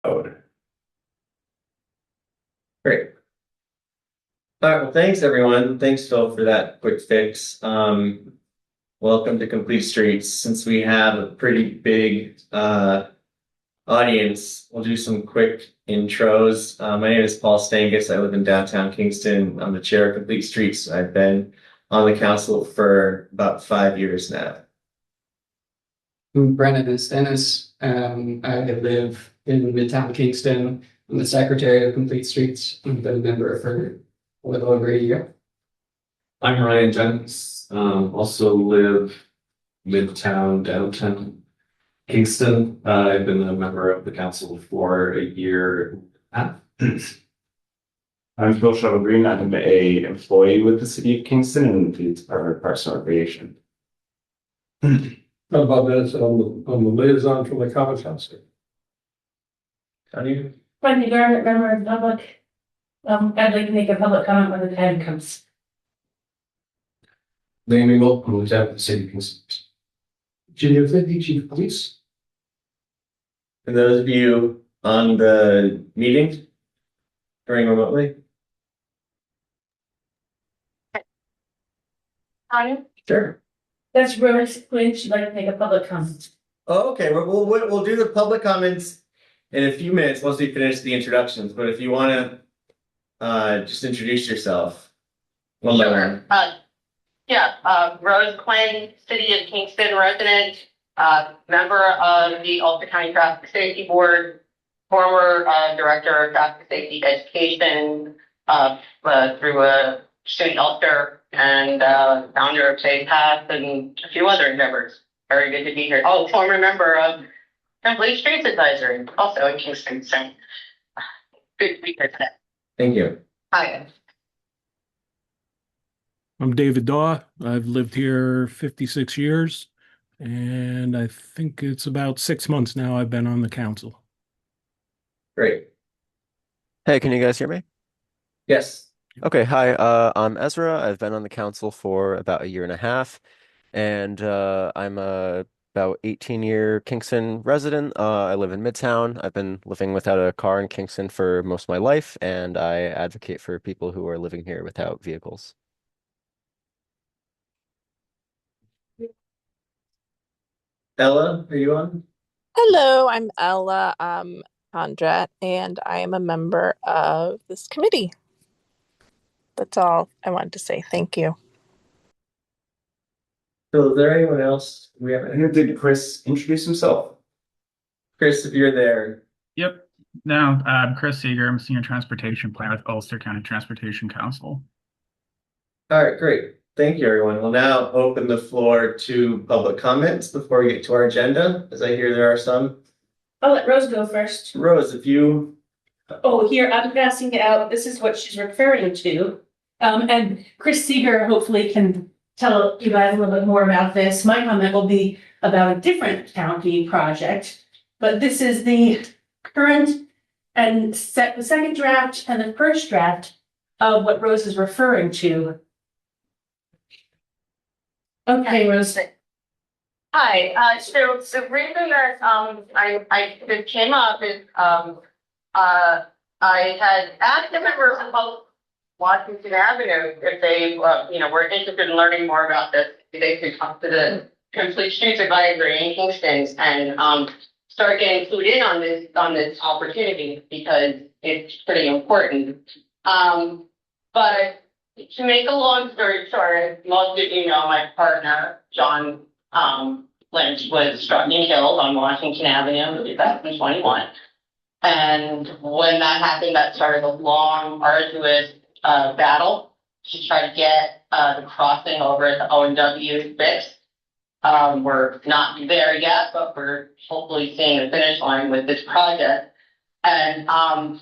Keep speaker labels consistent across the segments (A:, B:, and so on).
A: code.
B: Great. All right, well, thanks everyone. Thanks, Phil, for that quick fix. Welcome to Complete Streets. Since we have a pretty big audience, we'll do some quick intros. My name is Paul Stangus. I live in downtown Kingston. I'm the chair of Complete Streets. I've been on the council for about 5 years now.
C: I'm Brennan Stennis. I live in Midtown Kingston. I'm the secretary of Complete Streets. I've been a member for a little over a year.
A: I'm Ryan Jennings. Also live Midtown, downtown Kingston. I've been a member of the council for a year and a half.
D: I'm Phil Shuttle Green. I'm a employee with the city of Kingston and the Department of Parks and Recreation.
E: How about this on the liaison from the Common Council?
B: Tony?
F: Wendy Garrett, member of the public. I'd like to make a public comment when the time comes.
E: Liam Engel, I'm lieutenant of the city of Kingston. Junior Fifty, chief of police.
B: For those of you on the meeting, joining remotely?
F: Tanya?
B: Sure.
F: That's Rose Quinn. She'd like to make a public comment.
B: Oh, okay. We'll do the public comments in a few minutes once we finish the introductions. But if you want to just introduce yourself. One by one.
G: Rose Quinn, City of Kingston resident, member of the Ulster County Traffic Safety Board, former director of traffic safety education through a student Ulster, and founder of Safe Path and a few other endeavors. Very good to be here. Oh, former member of Complete Streets Advisory, also in Kingston. So good to be here today.
B: Thank you.
G: Hi.
H: I'm David Daw. I've lived here 56 years, and I think it's about 6 months now I've been on the council.
B: Great.
I: Hey, can you guys hear me?
B: Yes.
I: Okay, hi. I'm Ezra. I've been on the council for about a year and a half, and I'm a about 18-year Kingston resident. I live in Midtown. I've been living without a car in Kingston for most of my life, and I advocate for people who are living here without vehicles.
B: Ella, are you on?
J: Hello, I'm Ella Condrat, and I am a member of this committee. That's all I wanted to say. Thank you.
B: So is there anyone else we haven't?
D: Did Chris introduce himself?
B: Chris, if you're there.
K: Yep. No, I'm Chris Seeger. I'm a senior transportation planner with Ulster County Transportation Council.
B: All right, great. Thank you, everyone. We'll now open the floor to public comments before we get to our agenda, as I hear there are some.
F: I'll let Rose go first.
B: Rose, if you...
F: Oh, here, I'm passing out. This is what she's referring to. And Chris Seeger hopefully can tell you guys a little bit more about this. My comment will be about a different county project, but this is the current and the second draft and the first draft of what Rose is referring to. Okay, Rose.
G: Hi. So the reason that I came up is I had asked a member of Washington Avenue if they were interested in learning more about this. They could talk to the Complete Streets Advisory in Kingston and start getting clued in on this opportunity because it's pretty important. But to make a long story short, most of you know my partner, John Lynch, was struck and killed on Washington Avenue in 2021. And when that happened, that started a long, arduous battle to try to get the crossing over at the O&W fixed. We're not there yet, but we're hopefully seeing the finish line with this project. And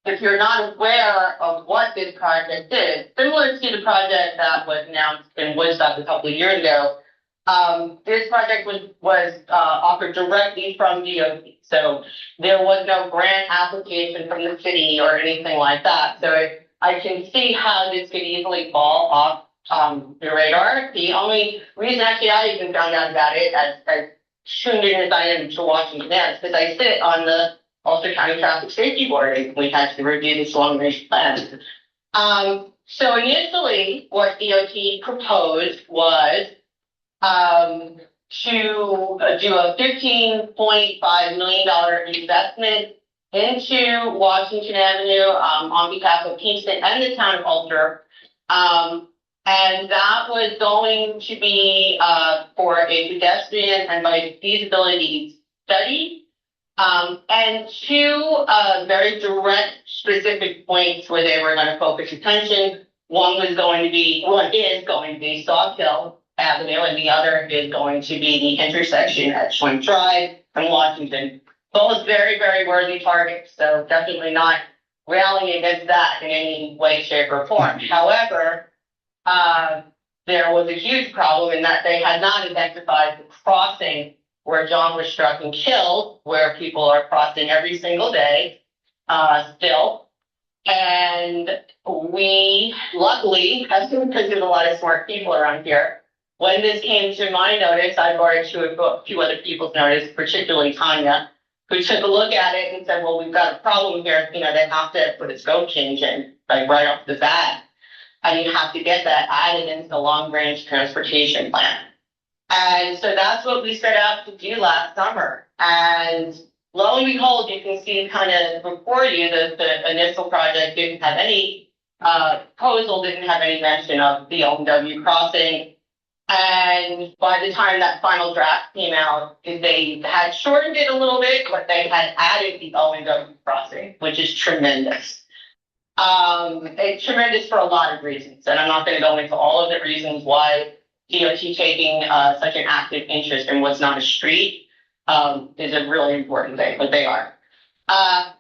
G: if you're not aware of what this project is, similar to the project that was announced in Woodstock a couple of years ago, this project was offered directly from DOT. So there was no grant application from the city or anything like that. So I can see how this could easily fall off the radar. The only reason actually I even found out about it as tuned in as I am to Washington is because I sit on the Ulster County Traffic Safety Board, and we had to review this long range plan. So initially, what DOT proposed was to do a $15.5 million investment into Washington Avenue on behalf of Kingston and the town of Ulster. And that was going to be for a pedestrian and bike feasibility study. And two very direct, specific points where they were going to focus attention. One is going to be Saw Hill Avenue, and the other is going to be the intersection at Schwinn Drive and Washington. Both very, very worthy targets, so definitely not rallying against that in any way, shape, or form. However, there was a huge problem in that they had not identified the crossing where John was struck and killed, where people are crossing every single day, still. And we, luckily, because there's a lot of smart people around here, when this came to my notice, I brought it to a few other people's notice, particularly Tanya, who took a look at it and said, well, we've got a problem here. You know, they have to put a scope change in, like right off the bat. And you have to get that added into the long-range transportation plan. And so that's what we set out to do last summer. And lo and behold, you can see kind of before you that the initial project didn't have any proposal, didn't have any mention of the O&W crossing. And by the time that final draft came out, they had shortened it a little bit, but they had added the O&W crossing, which is tremendous. It's tremendous for a lot of reasons, and I'm not going to go into all of the reasons why DOT taking such an active interest in what's not a street is a really important thing, but they are.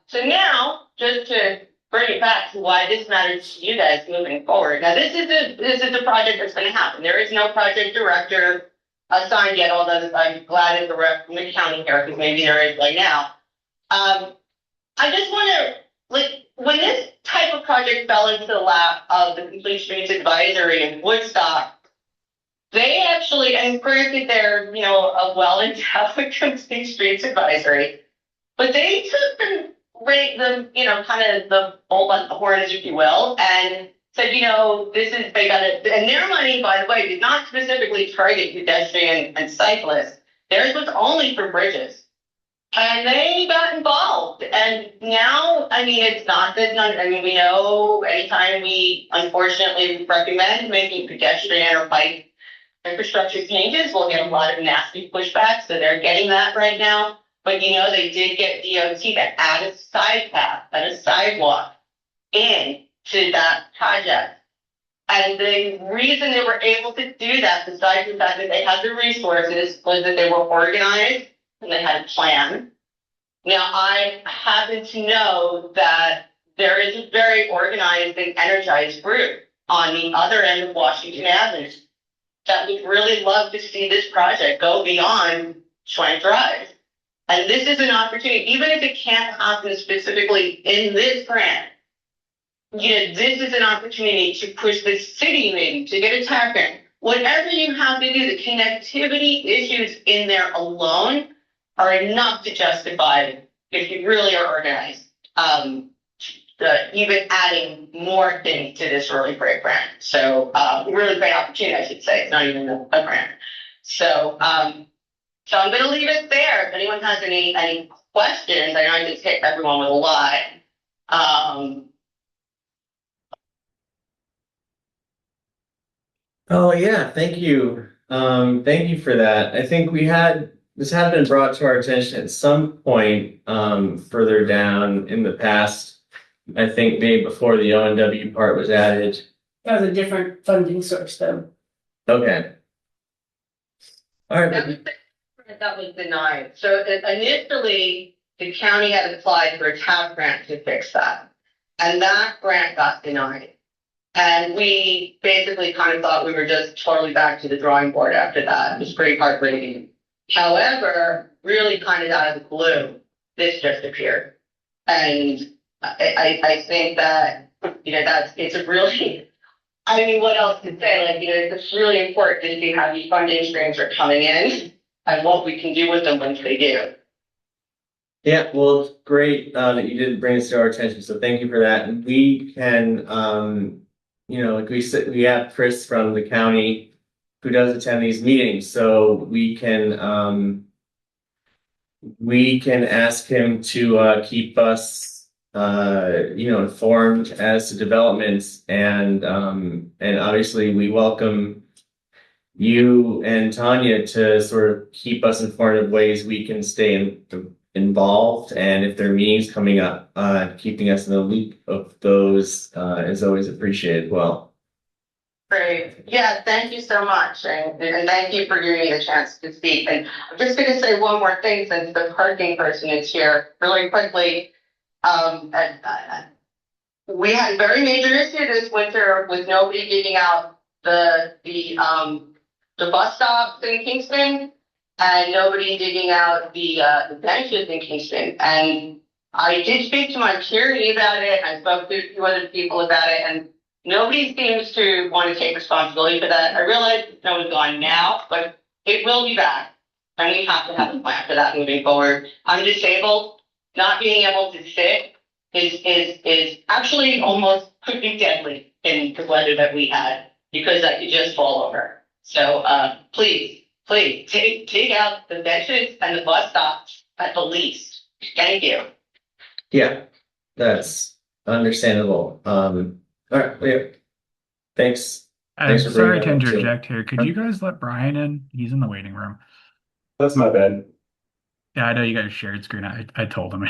G: So now, just to bring it back to why this matters to you guys moving forward. Now, this is a project that's going to happen. There is no project director assigned yet, although I'm glad it's direct from the county here, because maybe there is right now. I just want to, when this type of project fell into the lap of the Complete Streets Advisory in Woodstock, they actually, and granted they're, a well-endowed Complete Streets Advisory, but they took them, kind of the bull by the horns, if you will, and said, they got it, and their money, by the way, did not specifically target pedestrian and cyclists. Theirs was only for bridges. And they got involved. And now, it's not that, we know anytime we unfortunately recommend making pedestrian or bike infrastructure changes, we'll get a lot of nasty pushback. So they're getting that right now. But they did get DOT to add a side path and a sidewalk in to that project. And the reason they were able to do that, besides the fact that they had the resources, was that they were organized and they had a plan. Now, I happen to know that there is a very organized and energized group on the other end of Washington Avenue that would really love to see this project go beyond Schwinn Drive. And this is an opportunity, even if it can't happen specifically in this grant, this is an opportunity to push the city maybe to get a tap grant. Whatever you have to do, the connectivity issues in there alone are enough to justify, if you really are organized, even adding more things to this really great grant. So really great opportunity, I should say. It's not even a grant. So so I'm going to leave it there. If anyone has any questions, I know I just hit everyone with a lot.
B: Oh yeah, thank you. Thank you for that. I think this had been brought to our attention at some point further down in the past. I think maybe before the O&W part was added.
F: That was a different funding source, though.
B: Okay. All right.
G: That was denied. So initially, the county had applied for a TAP grant to fix that. And that grant got denied. And we basically kind of thought we were just totally back to the drawing board after that. It was pretty heartbreaking. However, really kind of out of the blue, this just appeared. And I think that, it's a really, what else to say? It's really important to see how these funding streams are coming in and what we can do with them once they do.
B: Yeah, well, it's great that you did bring this to our attention, so thank you for that. And we can, like we said, we have Chris from the county who does attend these meetings, so we can ask him to keep us, informed as to developments, and obviously we welcome you and Tanya to sort of keep us informed of ways we can stay involved, and if there are meetings coming up, keeping us in the loop of those is always appreciated. Well,
G: Great. Yeah, thank you so much. And thank you for giving me the chance to speak. And I'm just going to say one more thing since the parking person is here really quickly. We had a very major issue this winter with nobody getting out the bus stops in Kingston and nobody digging out the benches in Kingston. And I did speak to my charity about it. I spoke to a few other people about it, and nobody seems to want to take responsibility for that. I realize no one's gone now, but it will be back. And we have to have a plan for that moving forward. I'm disabled. Not being able to sit is actually almost could be deadly in the weather that we had because I could just fall over. So please take out the benches and the bus stops at the least. Thank you.
B: yeah, that's understandable. All right, yeah. Thanks. Thanks for
K: Sorry to
B: bringing that up, too.
K: interject here. Could you guys let Brian in? He's in the waiting room.
D: That's my bad.
K: Yeah, I know you guys shared screen. I told him.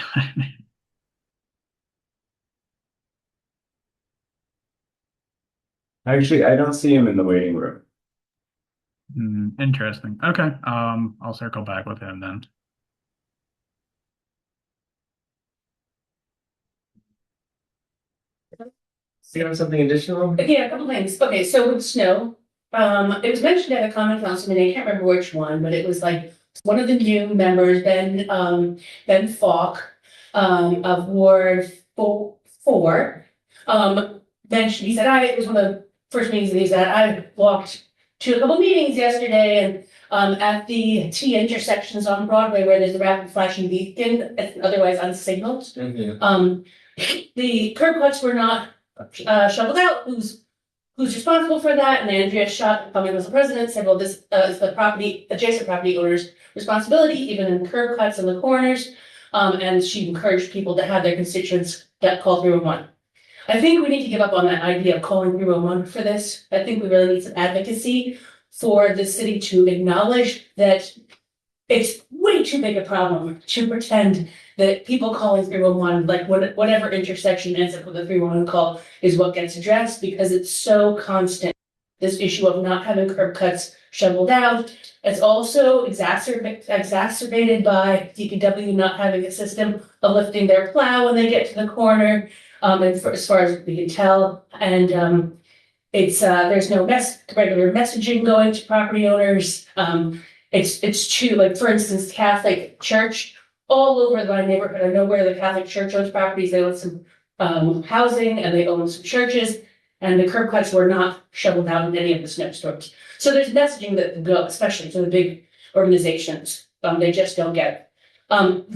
D: Actually, I don't see him in the waiting room.
K: Interesting. Okay. I'll circle back with him then.
B: So you have something additional?
F: Yeah, a couple things. Okay, so with snow, it was mentioned at a common council meeting, I can't remember which one, but it was like one of the new members, Ben Falk, of Ward 4, mentioned, he said, it was one of the first meetings that he said, I walked to a couple meetings yesterday and at the T intersections on Broadway where there's a rapid flashing beacon, it's otherwise unsignaled.
B: Mm-hmm.
F: The curb cuts were not shoveled out. Who's responsible for that? And Andrea Schott, coming as the president, said, well, this is the adjacent property owner's responsibility, even in curb cuts in the corners. And she encouraged people to have their constituents get call 311. I think we need to give up on that idea of calling 311 for this. I think we really need some advocacy for the city to acknowledge that it's way too big a problem to pretend that people calling 311, like whatever intersection ends up with a 311 call, is what gets addressed, because it's so constant. This issue of not having curb cuts shoveled out. It's also exacerbated by DPW not having a system of lifting their plow when they get to the corner. As far as we can tell, and it's there's no regular messaging going to property owners. It's true, like for instance, Catholic Church, all over my neighborhood, I know where the Catholic Church owns properties, they own some housing and they own some churches, and the curb cuts were not shoveled out in any of the snowstorms. So there's messaging that go, especially to the big organizations, they just don't get it.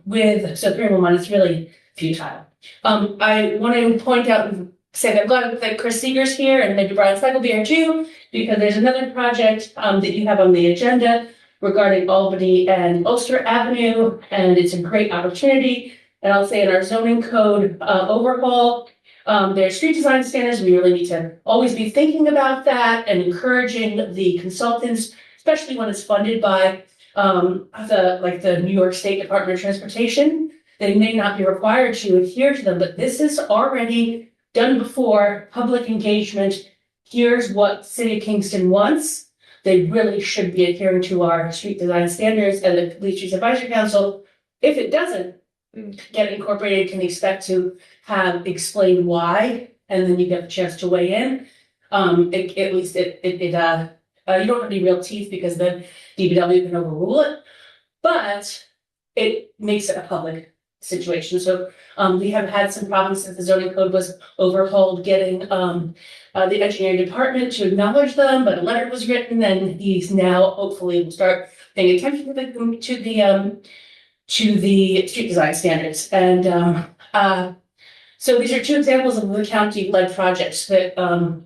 F: With 311, it's really futile. I want to point out and say that I'm glad that Chris Seeger's here and maybe Brian Speck will be here too, because there's another project that you have on the agenda regarding Albany and Ulster Avenue, and it's a great opportunity. And I'll say in our zoning code overhaul, there's street design standards. We really need to always be thinking about that and encouraging the consultants, especially when it's funded by the New York State Department of Transportation. They may not be required to adhere to them, but this is already done before. Public engagement. Here's what City of Kingston wants. They really should be adhering to our street design standards, and the Police Streets Advisory Council, if it doesn't get incorporated, can expect to have explained why, and then you get the chance to weigh in. At least you don't have any real teeth because then DPW can overrule it, but it makes it a public situation. So we have had some problems since the zoning code was overhauled, getting the engineering department to acknowledge them, but a letter was written, and he's now hopefully will start paying attention to to the street design standards. And so these are two examples of the county-led projects that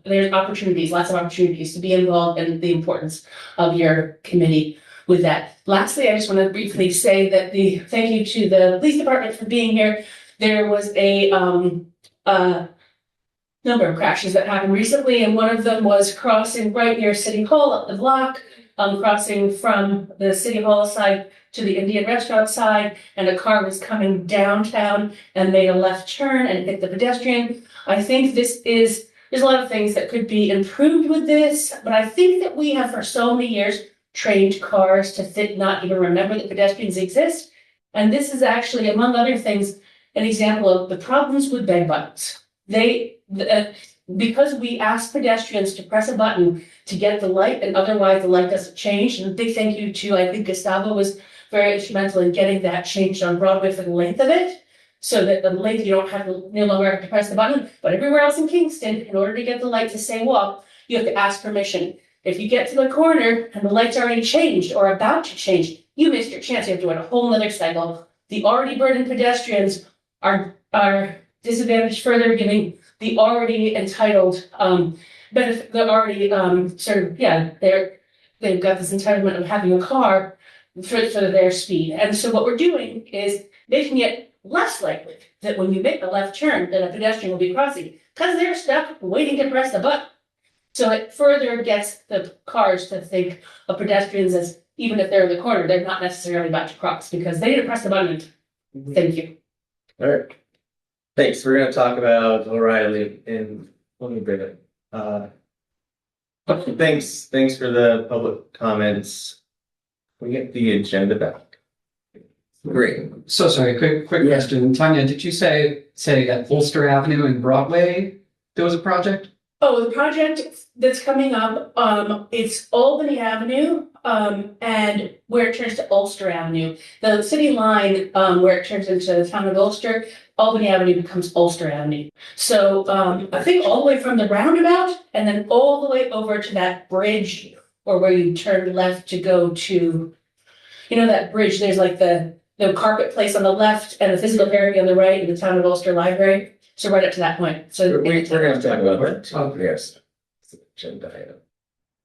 F: there's opportunities, lots of opportunities to be involved, and the importance of your committee with that. Lastly, I just want to briefly say that thank you to the police department for being here. There was a number of crashes that happened recently, and one of them was crossing right near City Hall up the block, crossing from the City Hall side to the Indian restaurant side, and a car was coming downtown and made a left turn and hit the pedestrian. I think there's a lot of things that could be improved with this, but I think that we have for so many years trained cars to not even remember that pedestrians exist. And this is actually, among other things, an example of the problems with beg buttons. Because we ask pedestrians to press a button to get the light, and otherwise the light doesn't change. And a big thank you to, I think Gustavo was very instrumental in getting that changed on Broadway for the length of it, so that the length you don't have to no longer have to press the button. But everywhere else in Kingston, in order to get the light to say walk, you have to ask permission. If you get to the corner and the light's already changed or about to change, you missed your chance. You have to do a whole nother cycle. The already burdened pedestrians are disadvantaged further, giving the already entitled benefit. They're already they've got this entitlement of having a car for their speed. And so what we're doing is making it less likely that when you make the left turn that a pedestrian will be crossing, because they're stuck waiting to press the button. So it further gets the cars to think of pedestrians as, even if they're in the corner, they're not necessarily about to cross because they didn't press the button. Thank you.
B: All right. Thanks. We're going to talk about O'Reilly in, let me bring it. Thanks for the public comments. We get the agenda back. Great.
C: So sorry, quick question. Tanya, did you say at Ulster Avenue and Broadway, there was a project?
F: Oh, the project that's coming up, it's Albany Avenue, and where it turns to Ulster Avenue. The city line, where it turns into the town of Ulster, Albany Avenue becomes Ulster Avenue. So, I think all the way from the roundabout and then all the way over to that bridge, or where you turn left to go to, that bridge, there's like the carpet place on the left and the physical therapy on the right in the town of Ulster Library. So right up to that point. So
B: we're going to talk about that. Oh, yes. Agenda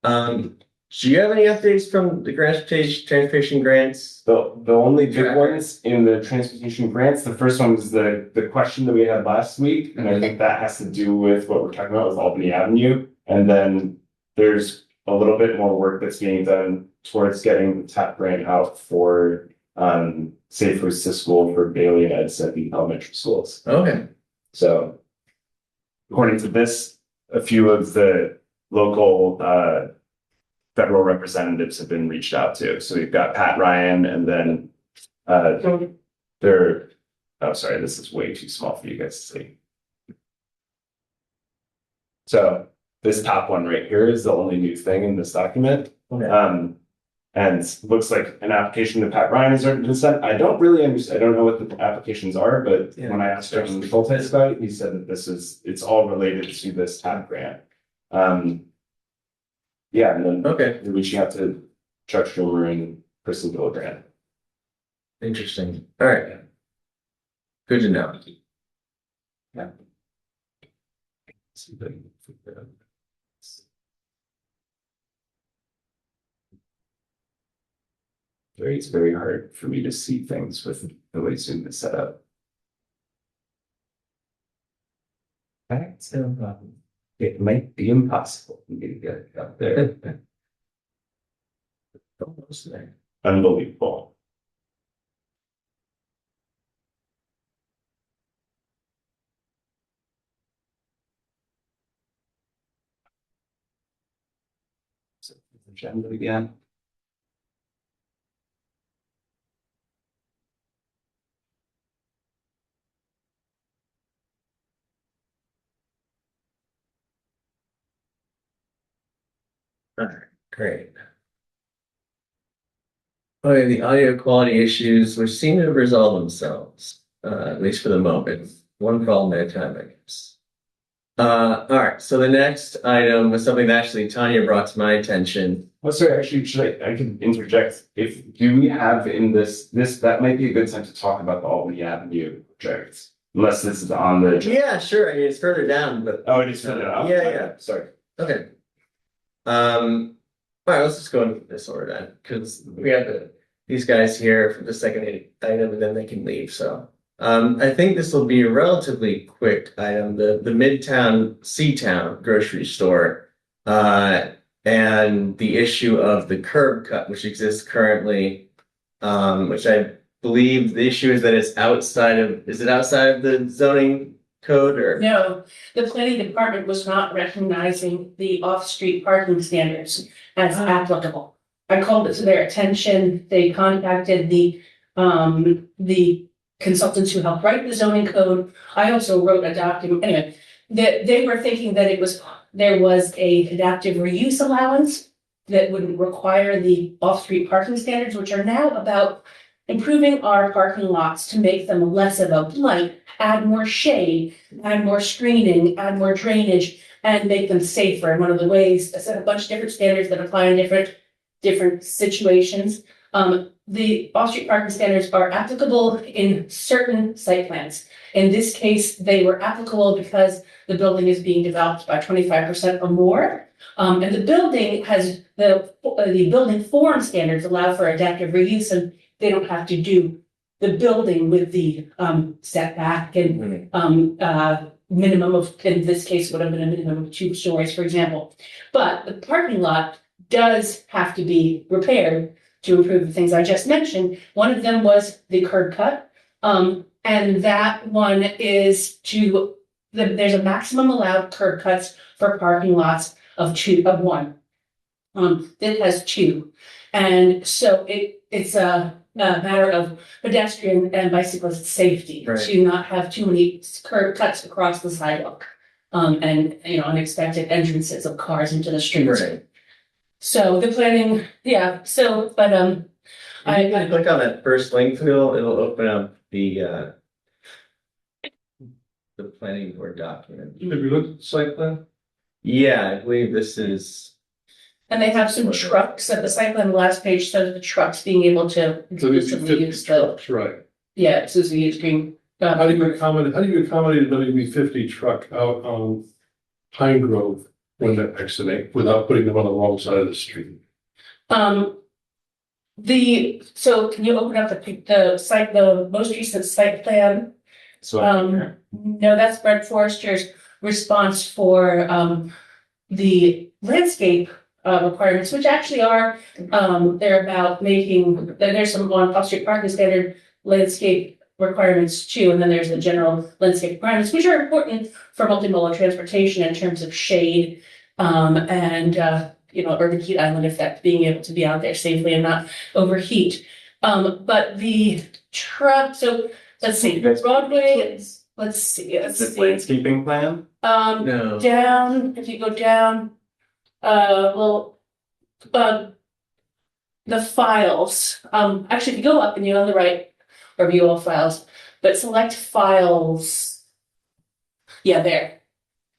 B: item. Do you have any updates from the transportation grants?
D: The only big ones in the transportation grants, the first one was the question that we had last week, and I think that has to do with what we're talking about with Albany Avenue. And then there's a little bit more work that's being done towards getting the TAP grant out for Safe Routes to School for Bailey and Edson at the elementary schools.
B: Okay.
D: So according to this, a few of the local federal representatives have been reached out to. So we've got Pat Ryan, and then sorry, this is way too small for you guys to see. So this top one right here is the only new thing in this document.
B: Okay.
D: And looks like an application to Pat Ryan has been sent. I don't really understand. I don't know what the applications are, but when I asked Justin Schultes about it, he said that it's all related to this TAP grant. And then
B: we're
D: reaching out to Chuck Schumer and Kristen Gillibrand.
B: Interesting. All right. Good to know.
D: Yeah. It's very hard for me to see things with the way Zoom is set up. That's no problem. It might be impossible for me to get it up there. Almost there. Unbelievable. So, agenda again.
B: All right, great. Okay, the audio quality issues, which seem to have resolved themselves, at least for the moment. One problem at a time, I guess. All right, so the next item was something that actually Tanya brought to my attention.
D: Oh, sorry, actually, I can interject. Do we have in this, that might be a good time to talk about the Albany Avenue project. Unless this is on the.
B: Yeah, sure. I mean, it's further down, but
D: Oh, it is further up?
B: Yeah,
D: Okay,
B: yeah.
D: Sorry.
B: okay. All right, let's just go into this order then, because we have these guys here for the second item, and then they can leave. So, I think this will be a relatively quick item. The Midtown Seatown grocery store, and the issue of the curb cut, which exists currently, which I believe the issue is that it's outside of. Is it outside of the zoning code or?
F: No, the planning department was not recognizing the off-street parking standards as applicable. I called it to their attention. They contacted the consultants who helped write the zoning code. I also wrote a document, anyway, that they were thinking that there was a adaptive reuse allowance that wouldn't require the off-street parking standards, which are now about improving our parking lots to make them less of a blight, add more shade, add more screening, add more drainage, and make them safer. And one of the ways, I said a bunch of different standards that apply in different situations. The off-street parking standards are applicable in certain site plans. In this case, they were applicable because the building is being developed by 25% or more. And the building has the building form standards allow for adaptive reuse, and they don't have to do the building with the setback and minimum of, in this case, would have been a minimum of 2 stories, for example. But the parking lot does have to be repaired to improve the things I just mentioned. One of them was the curb cut. And that one is there's a maximum allowed curb cuts for parking lots of 1. It has 2. And so it's a matter of pedestrian and bicyclist safety to not have too many curb cuts across the sidewalk. And unexpected entrances of cars into the streets.
B: Right.
F: So the planning, yeah, so, but,
B: If you can click on that first link, Phil, it'll open up the planning board document.
E: Have you looked at the site plan?
B: Yeah, I believe this is.
F: and they have some trucks at the site plan, the last page shows the trucks being able to
E: So these
F: exclusively use the,
E: trucks, right?
F: yeah, exclusively use green.
E: How do you accommodate a WB-50 truck out on Pine Grove when they're exiting without putting them on the wrong side of the street?
F: So can you open up the most recent site plan?
D: So.
F: No, that's Brent Forrester's response for, the landscape, requirements, which actually are, they're about there's some on off-street parking standard landscape requirements too, and then there's the general landscape requirements, which are important for multimodal transportation in terms of shade, and urban heat island effect, being able to be out there safely and not overheat. But the truck, so let's see, Broadway, let's see.
D: This landscaping plan?
B: No.
F: Down, if you go down, the files, actually, if you go up and you're on the right, or view all files, but select files. Yeah, there.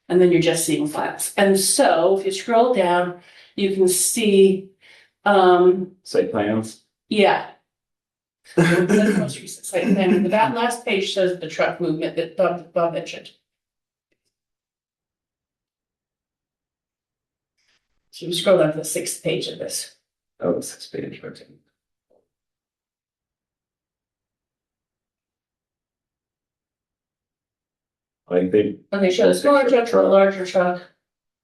F: And then you're just seeing files. And so if you scroll down, you can see,
D: Site plans?
F: yeah. The most recent site plan. That last page shows the truck movement that Bob mentioned. So you scroll down to the 6th page of this.
B: Oh, the 6th page, okay.
D: Like they.
F: And they show the smaller truck, the larger truck.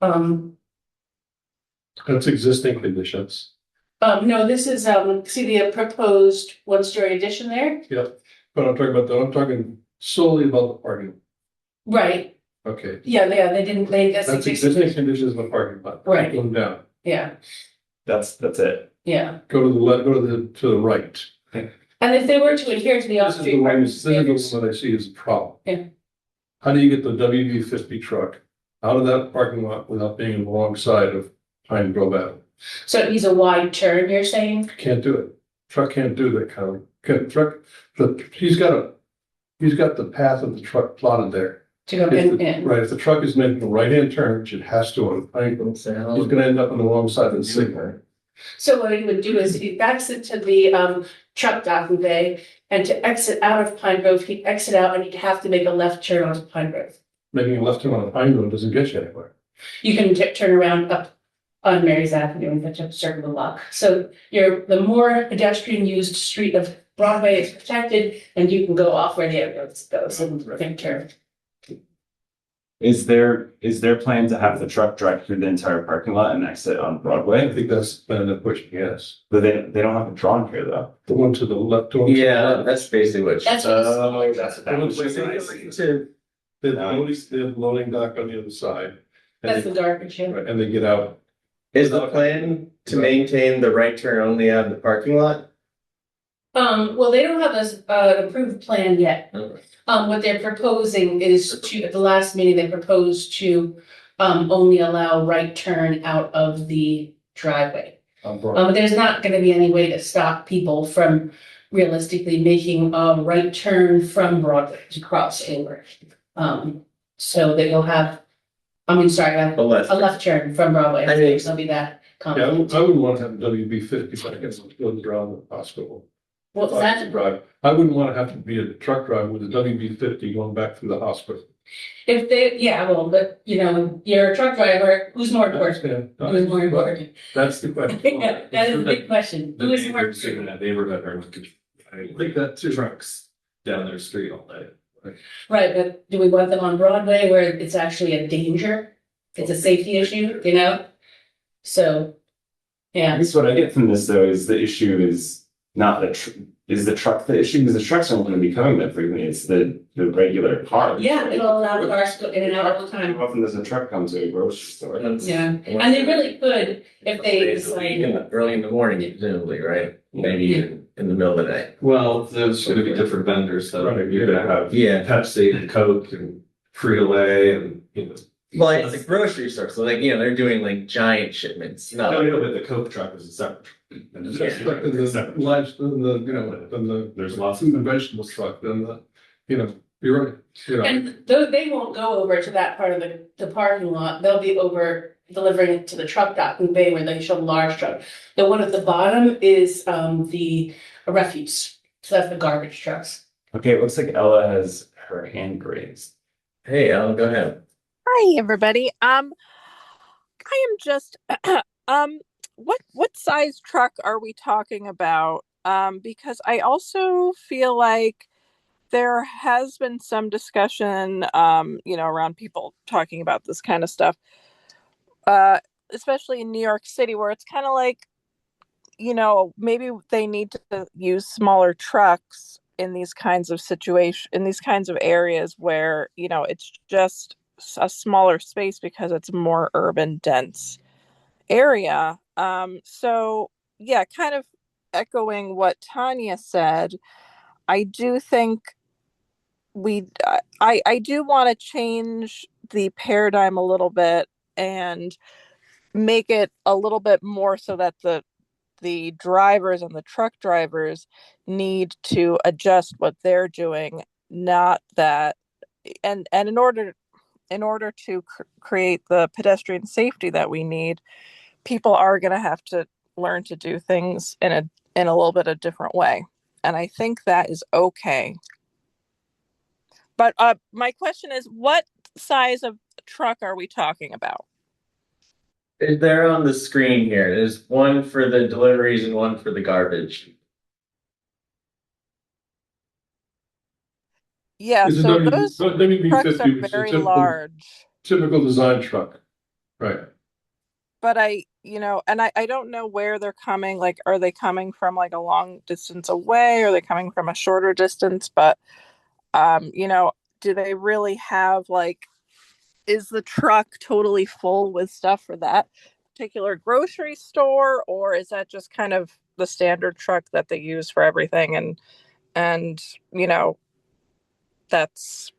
E: That's existing conditions.
F: No, this is, see the proposed 1-story addition there?
E: But I'm talking solely about the parking.
F: Right,
E: Okay,
F: yeah, they didn't, that's
E: that's existing conditions in the parking lot.
F: Right.
E: Go down.
F: Yeah,
D: That's it.
F: yeah.
E: Go to the left, go to the right.
F: And if they were to adhere to the
E: This is the
F: off-street
E: one,
F: parking
E: this is the
F: standards,
E: one that I see as a problem.
F: Yeah.
E: How do you get the WB-50 truck out of that parking lot without being on the wrong side of Pine Grove Avenue?
F: so it needs a wide turn, you're saying?
E: Can't do it. Truck can't do that kind of, he's got the path of the truck plotted there.
F: To go
E: If
F: in,
E: the-
F: in.
E: Right, if the truck is making a right-hand turn, which it has to on Pine Grove, he's gonna end up on the wrong side of the signal.
F: So what he would do is he backs it to the truck docking bay, and to exit out of Pine Grove, he'd exit out and he'd have to make a left turn onto Pine Grove.
E: Making a left turn on a Pine Road doesn't get you anywhere.
F: You can turn around up on Mary's Avenue and get to circle the block. So the more pedestrian used street of Broadway is protected, and you can go off where the ambulance goes and take care of it.
D: Is there plan to have the truck drive through the entire parking lot and exit on
E: I
D: Broadway?
E: think that's been the push, yes.
D: But they don't have it drawn here though.
E: The one to the left. the one to the
B: Yeah,
E: left.
B: that's basically what.
F: That's what
D: Oh, that's what that was.
B: To
E: They have loading dock on the other side. And
F: That's the garbage, yeah.
E: right, and they get out.
B: Is the plan to maintain the right turn only out of the parking lot?
F: Well, they don't have an approved plan yet. What they're proposing is at the last meeting, they proposed to only allow right turn out of the driveway.
E: On Broadway.
F: There's not gonna be any way to stop people from realistically making a right turn from Broadway to cross over. So that you'll have, a left turn from Broadway.
B: I think-
F: There'll be that.
E: Yeah, I wouldn't want to have a WB-50, but I guess it goes around the hospital.
F: What's that?
E: Drive. I wouldn't want to have to be a truck driver with a WB-50 going back through the hospital.
F: If they, yeah, well, but you're a truck driver, who's more important?
E: Yeah,
F: Who's more important?
E: that's the question.
F: Yeah, that is a big question.
A: The
F: Who is more
A: neighbors in
F: important?
A: that neighborhood are
E: I think that too.
A: trucks down their street all day.
F: Right, but do we want them on Broadway where it's actually a danger? It's a safety issue, So,
D: I
F: yeah,
D: guess what I get from this though is the issue is not is the truck the issue, because the trucks aren't going to be coming that frequently, it's the regular cars.
F: yeah, it'll allow cars to go in and out all the time.
D: How often does a truck come to a grocery store?
F: Yeah, and they really could if they decide.
B: Early in the morning, presumably, right? Maybe in the middle of the night.
A: Well, there's gonna be different vendors though.
E: Right.
A: You're gonna have
B: Yeah.
A: Pepsi and Coke and Frito-Lay and.
B: Well, it's a grocery store, so they're doing like giant shipments.
A: No,
B: No,
A: but the Coke truck is a separate.
E: It's just like in the lunch, then the
A: There's lots
E: food and vegetables truck, then you're right.
F: And they won't go over to that part of the parking lot. They'll be over delivering it to the truck docking bay where they show the large truck. The one at the bottom is the refuse. So that's the garbage trucks.
D: Okay, it looks like Ella has her hand raised.
B: hey, Alan, go ahead.
J: Hi, everybody. I am just, what size truck are we talking about? Because I also feel like there has been some discussion, around people talking about this kind of stuff, especially in New York City, where it's kind of like, maybe they need to use smaller trucks in these kinds of in these kinds of areas where, it's just a smaller space because it's a more urban dense area. So yeah, kind of echoing what Tanya said, I do think I do want to change the paradigm a little bit and make it a little bit more so that the drivers and the truck drivers need to adjust what they're doing, not that, and in order to create the pedestrian safety that we need, people are going to have to learn to do things in a little bit of different way. And I think that is okay. But my question is, what size of truck are we talking about?
B: They're on the screen here. There's one for the deliveries and one for the garbage.
J: Yeah,
E: It's a
J: so
E: W-
J: those
E: WB-50
J: trucks
E: is
J: are
E: a
J: very
E: typical-
J: large.
E: Typical design truck, right?
J: But I don't know where they're coming. Like, are they coming from like a long distance away? Are they coming from a shorter distance? But, do they really have is the truck totally full with stuff for that particular grocery store? Or is that just kind of the standard truck that they use for everything? And, that's.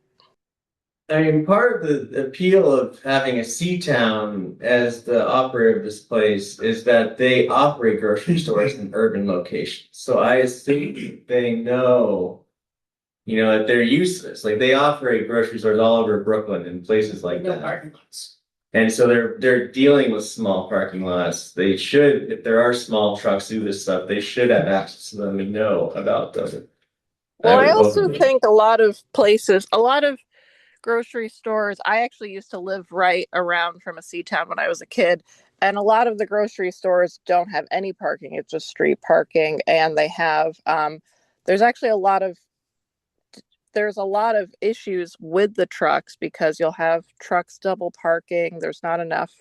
B: I mean, part of the appeal of having a C-Town as the operator of this place is that they operate grocery stores in urban locations. So I assume they know, that they're used to this. Like, they operate grocery stores all over Brooklyn and places like
F: No
B: that.
F: parking lots.
B: And so they're dealing with small parking lots. They should, if there are small trucks do this stuff, they should have access to them and know about them.
J: Well, I
B: would vote
J: also
B: for it.
J: think a lot of places, a lot of grocery stores, I actually used to live right around from a sea town when I was a kid. And a lot of the grocery stores don't have any parking. It's just street parking. And they have, there's actually there's a lot of issues with the trucks because you'll have trucks double parking. There's not enough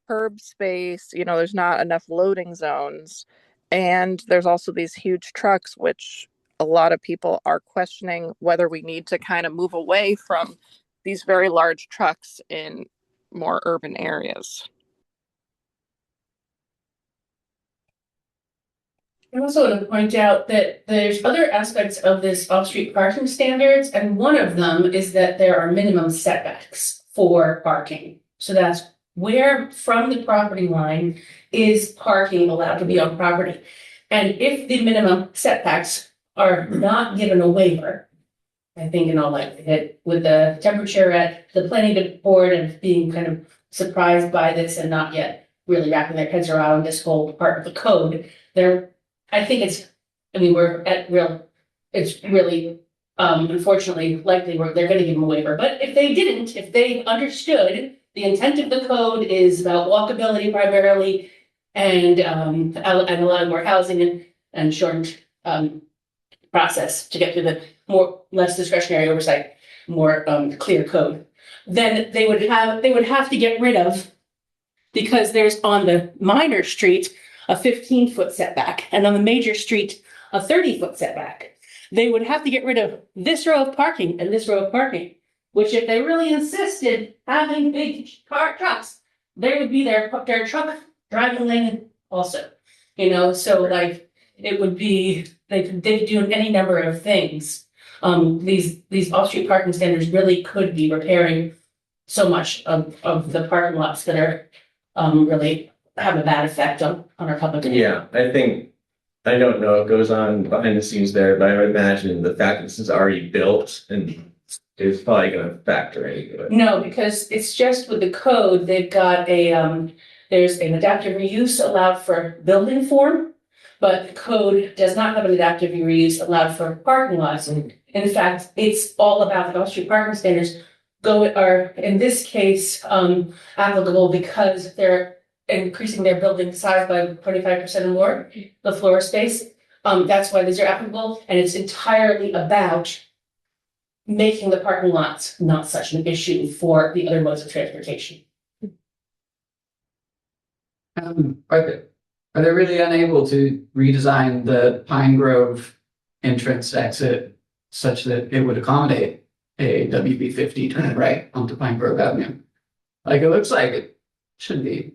J: curb space, there's not enough loading zones. And there's also these huge trucks, which a lot of people are questioning whether we need to kind of move away from these very large trucks in more urban areas.
F: I also want to point out that there's other aspects of this off-street parking standards, and one of them is that there are minimum setbacks for parking. So that's where from the property line is parking allowed to be on property. And if the minimum setbacks are not given a waiver, I think in all likelihood, with the temperature at the planning board and being kind of surprised by this and not yet really wrapping their heads around this whole part of the code, it's really, unfortunately, likely they're gonna give them a waiver. But if they didn't, if they understood the intent of the code is about walkability primarily and allowing more housing and shortened, process to get to the less discretionary oversight, more, clear code, then they would have to get rid of, because there's on the minor street, a 15-foot setback, and on the major street, a 30-foot setback. They would have to get rid of this row of parking and this row of parking, which if they really insisted having big trucks, there would be their truck driving lane also. So like it would be, they could do any number of things. These off-street parking standards really could be repairing so much of the parking lots that are really have a bad effect on our public.
B: Yeah, I don't know what goes on behind the scenes there, but I would imagine the fact that this is already built and is probably gonna factor into it.
F: No, because it's just with the code, they've got there's an adaptive reuse allowed for building form, but the code does not have an adaptive reuse allowed for parking lots. And in fact, it's all about the off-street parking standards are in this case applicable because they're increasing their building size by 25% or more, the floor space. That's why these are applicable, and it's entirely about making the parking lots not such an issue for the other modes of transportation.
C: Are they really unable to redesign the Pine Grove entrance exit such that it would accommodate a WB50 turn right onto Pine Grove Avenue? Like, it looks like it shouldn't be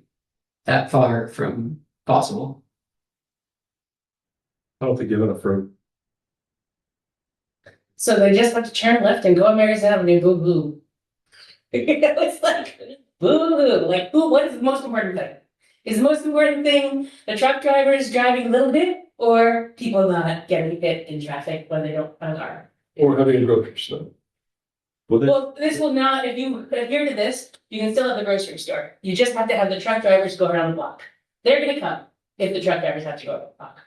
C: that far from possible.
E: I don't think you're gonna fruit.
F: So they just have to turn left and go on Mary's Avenue, boo boo. It's like boo boo. Like, what is the most important thing? Is the most important thing the truck drivers driving a little bit, or people not getting hit in traffic when they don't have a car?
E: Or having a grocery store.
F: Well, this will not, if you adhere to this, you can still have the grocery store. You just have to have the truck drivers go around the block. They're gonna come if the truck drivers have to go around the block.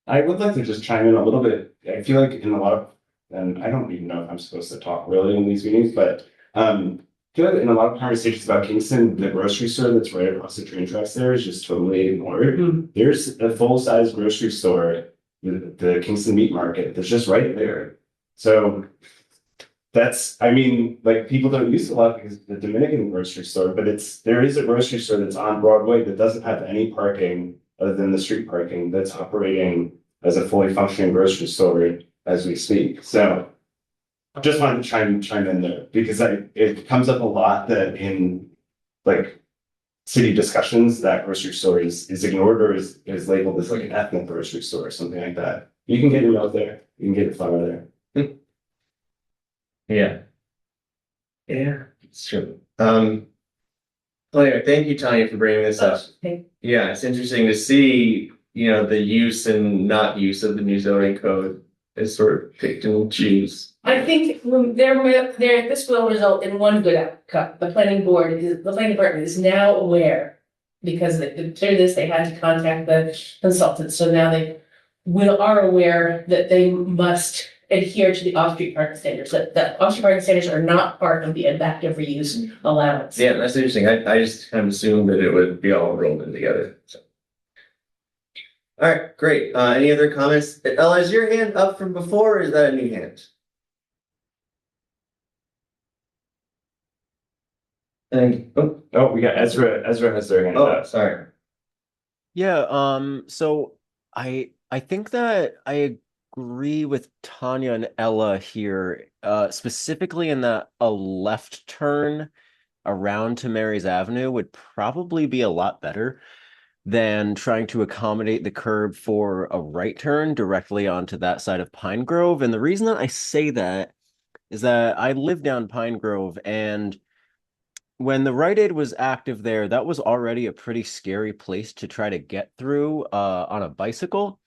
D: I would like to just chime in a little bit. I feel like in a lot of, and I don't even know if I'm supposed to talk really in these meetings, but I feel like in a lot of conversations about Kingston, the grocery store that's right across the train tracks there is just totally ignored.
F: Mhm.
D: There's a full-size grocery store, the Kingston Meat Market, that's just right there. So like people don't use it a lot because the Dominican grocery store, but there is a grocery store that's on Broadway that doesn't have any parking other than the street parking that's operating as a fully functioning grocery store as we speak. So I just wanted to chime in there because it comes up a lot that in like city discussions that grocery store is ignored or is labeled as like an ethnic grocery store or something like that. You can get your milk there. You can get your flour there.
B: Yeah. Yeah, it's true. Anyway, thank you, Tanya, for bringing this up.
F: Okay.
B: Yeah, it's interesting to see, the use and not use of the new zoning code is sort of picked and choose.
F: I think this will result in one good outcome. The planning department is now aware, because through this, they had to contact the consultant, so now they are aware that they must adhere to the off-street parking standards, that the off-street parking standards are not part of the adaptive reuse allowance.
B: Yeah, that's interesting. I just kind of assumed that it would be all rolled in together. So. All right, great. Any other comments? Ella, is your hand up from before, or is that a new hand?
D: Oh, we got Ezra. Ezra has their hand
B: Oh,
D: up.
B: sorry.
I: Yeah, so I think that I agree with Tanya and Ella here, specifically in that a left turn around to Mary's Avenue would probably be a lot better than trying to accommodate the curb for a right turn directly onto that side of Pine Grove. And the reason that I say that is that I live down Pine Grove, and when the Rite Aid was active there, that was already a pretty scary place to try to get through on a bicycle.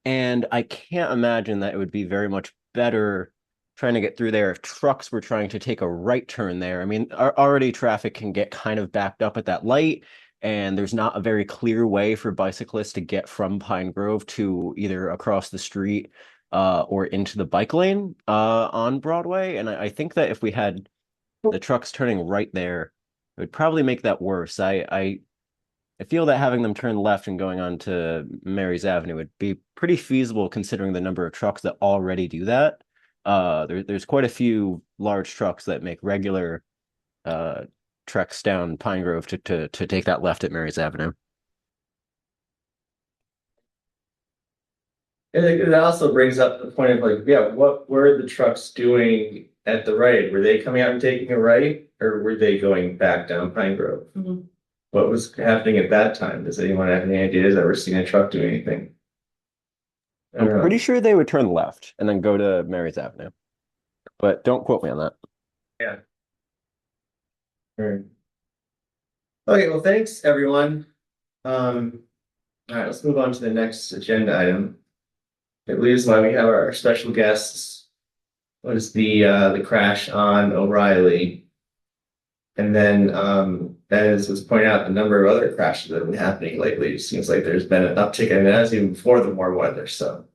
I: And I can't imagine that it would be very much better trying to get through there if trucks were trying to take a right turn there. I mean, already traffic can get kind of backed up at that light, and there's not a very clear way for bicyclists to get from Pine Grove to either across the street or into the bike lane on Broadway. And I think that if we had the trucks turning right there, it would probably make that worse. I feel that having them turn left and going on to Mary's Avenue would be pretty feasible considering the number of trucks that already do that. There's quite a few large trucks that make regular treks down Pine Grove to take that left at Mary's Avenue.
B: And it also brings up the point of like, yeah, what were the trucks doing at the right? Were they coming out and taking a right, or were they going back down Pine Grove?
F: Mhm.
B: What was happening at that time? Does anyone have any ideas? Ever seen a truck do anything? I don't
I: I'm
B: know.
I: pretty sure they would turn left and then go to Mary's Avenue, but don't quote me on that.
B: Yeah. Alright. Okay, well, thanks, everyone. All right, let's move on to the next agenda item. I believe is why we have our special guests. What is the crash on O'Reilly? And then, as was pointed out, the number of other crashes that have been happening lately. It seems like there's been an uptick, and that's even before the warm weather. So,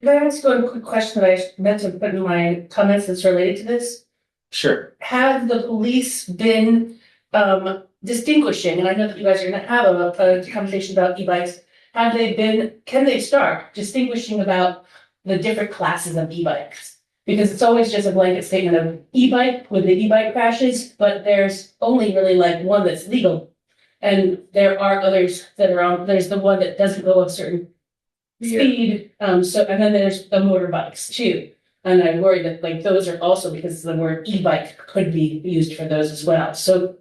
F: Can I ask you a quick question that I meant to put in my comments that's related to this?
B: sure.
F: Have the police been distinguishing, and I know that you guys are gonna have a conversation about e-bikes, can they start distinguishing about the different classes of e-bikes? Because it's always just a blanket statement of e-bike with the e-bike crashes, but there's only really like one that's legal. And there are others that are there's the one that doesn't go a certain speed, and then there's the motorbikes too. And I worry that like those are also, because the word e-bike could be used for those as well. So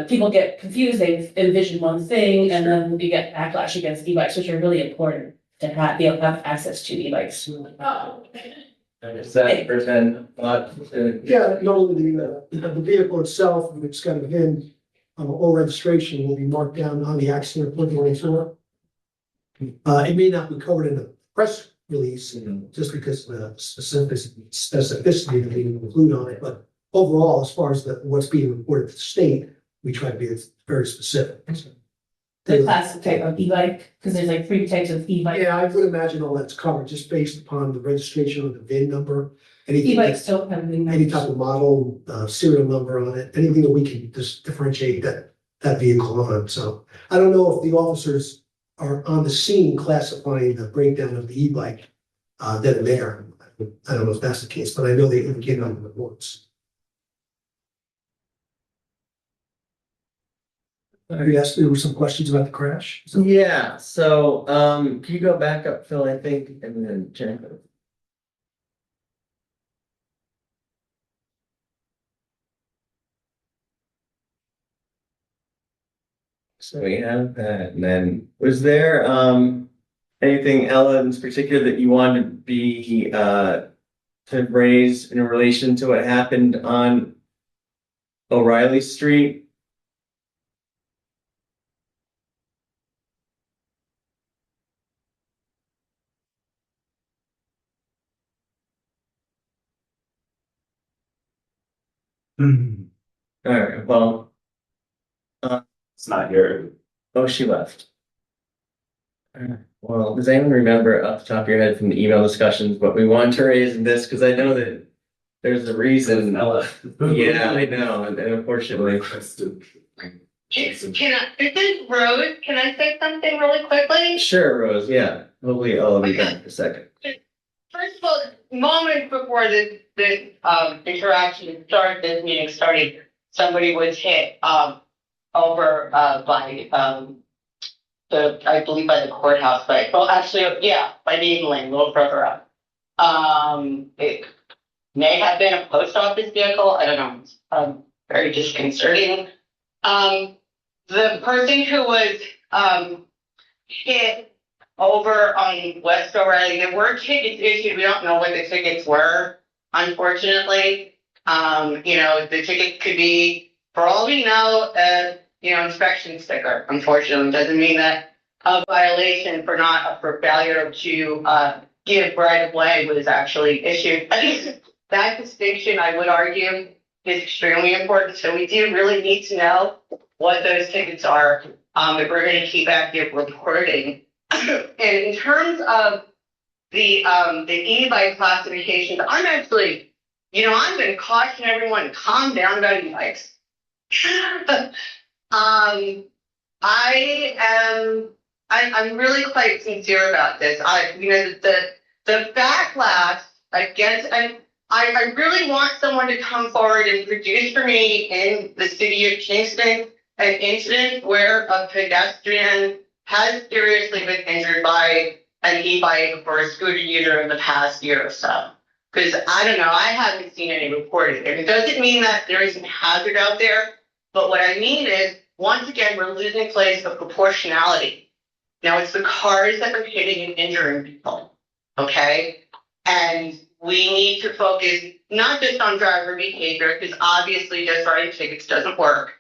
F: people get confused, they envision one thing, and then you get backlash against e-bikes, which are really important to be able to have access to e-bikes.
B: Is that person?
L: Yeah, not only the vehicle itself, if it's got a VIN, or registration will be marked down on the accident report going forward. It may not be covered in the press release, just because of the specificity that they include on it, but overall, as far as what's being reported to the state, we try to be very specific.
F: The classic type of e-bike, because there's like 3 types of e-bike.
L: Yeah, I would imagine all that's covered just based upon the registration of the VIN number.
F: E-bikes don't have VIN
L: Any
F: numbers.
L: type of model, serial number on it, anything that we can just differentiate that vehicle on. So I don't know if the officers are on the scene classifying the breakdown of the e-bike then and there. I don't know if that's the case, but I know they indicate on the reports. Yes, there were some questions about the crash.
B: Yeah. So, can you go back up, Phil? I think, and then Jennifer. So we have that, and then was there anything, Ella, in particular that you wanted to be to raise in relation to what happened on O'Reilly Street? All right, well,
D: It's not here.
B: oh, she left. Well, does anyone remember off the top of your head from the email discussions what we wanted to raise in this? Because I know that there's a reason. Yeah, I know, and unfortunately.
G: Can I, this is Rose, can I say something really quickly?
B: Sure, Rose, yeah. Hopefully I'll be back in a second.
G: First of all, moments before this interaction started, this meeting started, somebody was hit, over, by, I believe by the courthouse, but, well, actually, yeah, by Maiden Lane, a little further up. It may have been a post office vehicle, I don't know, very disconcerting. The person who was, hit over on West O'Reilly, there were tickets issued, we don't know what the tickets were, unfortunately. The ticket could be, for all we know, inspection sticker, unfortunately, doesn't mean that a violation for failure to, give right of way was actually issued. I think that distinction, I would argue, is extremely important, so we do really need to know what those tickets are, if we're gonna keep active reporting. And in terms of the e-bike classifications, I'm actually, I'm gonna caution everyone to calm down about e-bikes. I'm really quite sincere about this. The backlash against, I really want someone to come forward and produce for me in the city of Kingston an incident where a pedestrian has seriously been injured by an e-bike or a scooter user in the past year or so. Because I don't know, I haven't seen any reported. And it doesn't mean that there isn't hazard out there, but what I mean is, once again, we're losing place of proportionality. Now it's the cars that are hitting and injuring people, okay? And we need to focus not just on driver behavior, because obviously just writing tickets doesn't work,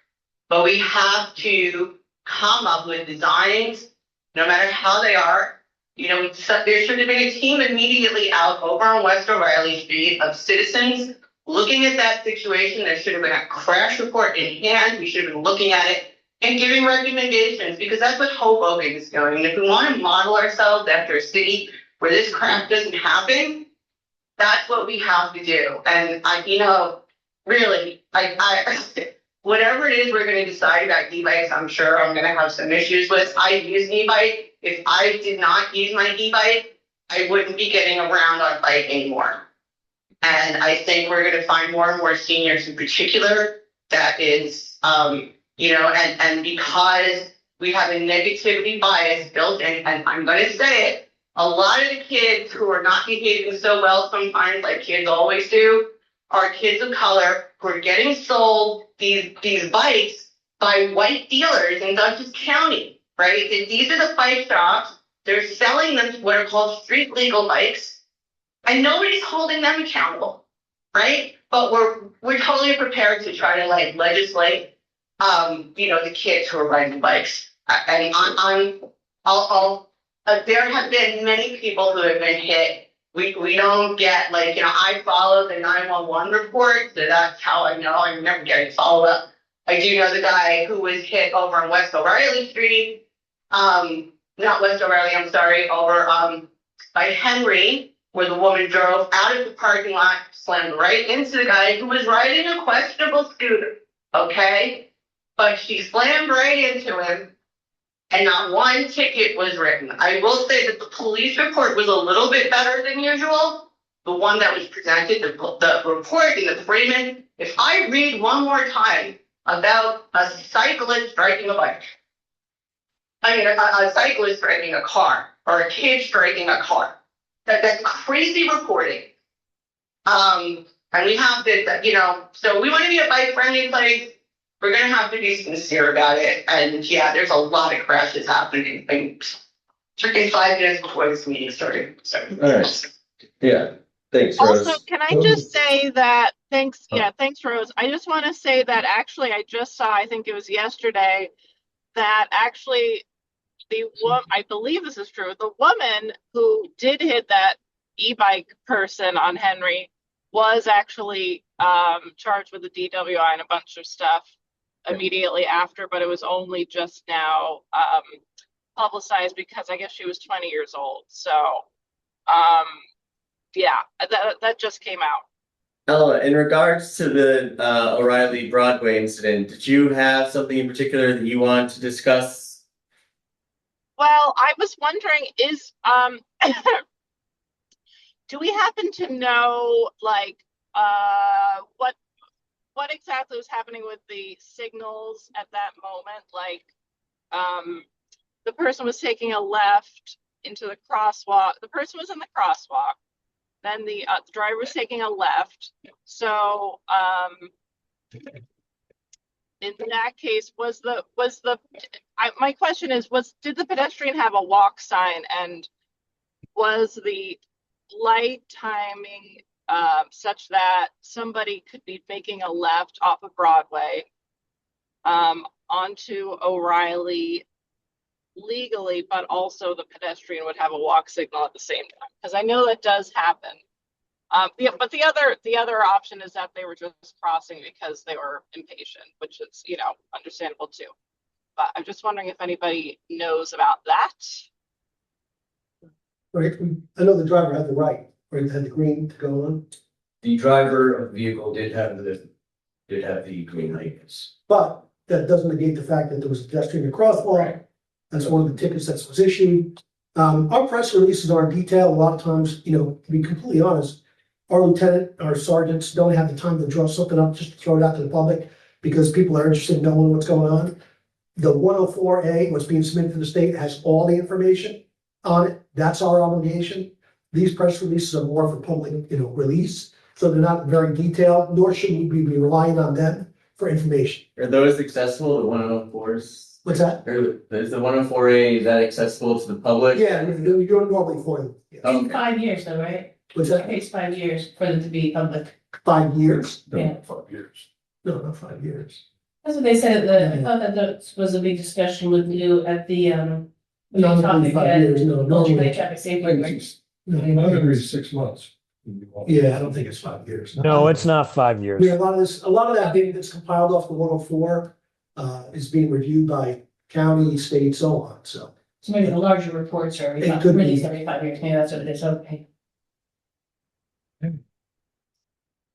G: but we have to come up with designs, no matter how they are. There should have been a team immediately out over on West O'Reilly Street of citizens looking at that situation. There should have been a crash report in hand. We should have been looking at it and giving recommendations, because that's what Hoboken is doing. And if we want to model ourselves after a city where this crap doesn't happen, that's what we have to do. And really, whatever it is we're going to decide about e-bikes, I'm sure I'm going to have some issues with. I use an e-bike. If I did not use my e-bike, I wouldn't be getting around on bike anymore. And I think we're going to find more and more seniors in particular that is, and because we have a negativity bias built in, and I'm going to say it, a lot of the kids who are not behaving so well sometimes, like kids always do, are kids of color who are getting sold these bikes by white dealers in Dutchess County, right? And these are the bike shops. They're selling them what are called street legal bikes, and nobody's holding them accountable, right? But we're totally prepared to try to legislate, the kids who are riding bikes. And there have been many people who have been hit. We don't get I follow the 911 report, so that's how I know. I'm never getting follow up. I do know the guy who was hit over on West O'Reilly Street. Not West O'Reilly, I'm sorry, over by Henry, where the woman drove out of the parking lot, slammed right into the guy who was riding a questionable scooter. Okay? But she slammed right into him, and not one ticket was written. I will say that the police report was a little bit better than usual. The one that was presented, the report in the Freeman, if I read one more time about a cyclist striking a bike, a cyclist striking a car, or a kid striking a car, that's crazy reporting. And we have to, so we want to be a bike-friendly place. We're going to have to be sincere about it. And yeah, there's a lot of crashes happening. Freaking 5 minutes before this meeting started. So.
B: All right. Yeah. Thanks, Rose.
J: Also, can I just say that, thanks, Rose. I just want to say that actually I just saw, I think it was yesterday, that actually I believe this is true, the woman who did hit that e-bike person on Henry
M: was actually charged with a DWI and a bunch of stuff immediately after, but it was only just now publicized because I guess she was 20 years old. So yeah, that just came out.
B: Ella, in regards to the O'Reilly Broadway incident, did you have something in particular that you want to discuss?
M: Well, I was wondering, do we happen to know, like, what exactly was happening with the signals at that moment? Like, the person was taking a left into the crosswalk. The person was in the crosswalk. Then the driver was taking a left. So, in that case, my question is, did the pedestrian have a walk sign, and was the light timing such that somebody could be making a left off of Broadway onto O'Reilly legally, but also the pedestrian would have a walk signal at the same time? Because I know that does happen. But the other option is that they were just crossing because they were impatient, which is, understandable too. But I'm just wondering if anybody knows about that.
L: Right, I know the driver had the right, had the green to go on.
N: The driver of the vehicle did have the green lights.
L: But that doesn't negate the fact that there was a pedestrian crosswalk. That's one of the tickets that was issued. Our press releases are in detail. A lot of times, to be completely honest, our lieutenant, our sergeants don't have the time to draw something up just to throw it out to the public because people are interested in knowing what's going on. The 104A, what's being submitted to the state, has all the information on it. That's our obligation. These press releases are more for public, release. So they're not very detailed, nor should we be relying on them for information.
B: Are those accessible, the 104s?
L: What's that?
B: Is the 104A, is that accessible to the public?
L: Yeah, you're normally for them. Yes.
B: Okay.
F: 5 years though, right?
L: What's that?
F: It takes 5 years for them to be public.
L: 5 years?
F: Yeah.
E: 5 years.
L: No, not 5 years.
F: That's what they said. I thought that was a big discussion with you at the
L: No, not 5 years, no, normally.
F: traffic safety.
L: No,
E: I'm gonna read 6 months.
L: Yeah, I don't think it's 5 years.
O: No, it's not 5 years.
L: Yeah, a lot of that data that's compiled off the 104 is being reviewed by county, state, so on, so.
F: So maybe the larger reports are
L: It could be.
F: released every 5 years. Maybe that's what it is. Okay.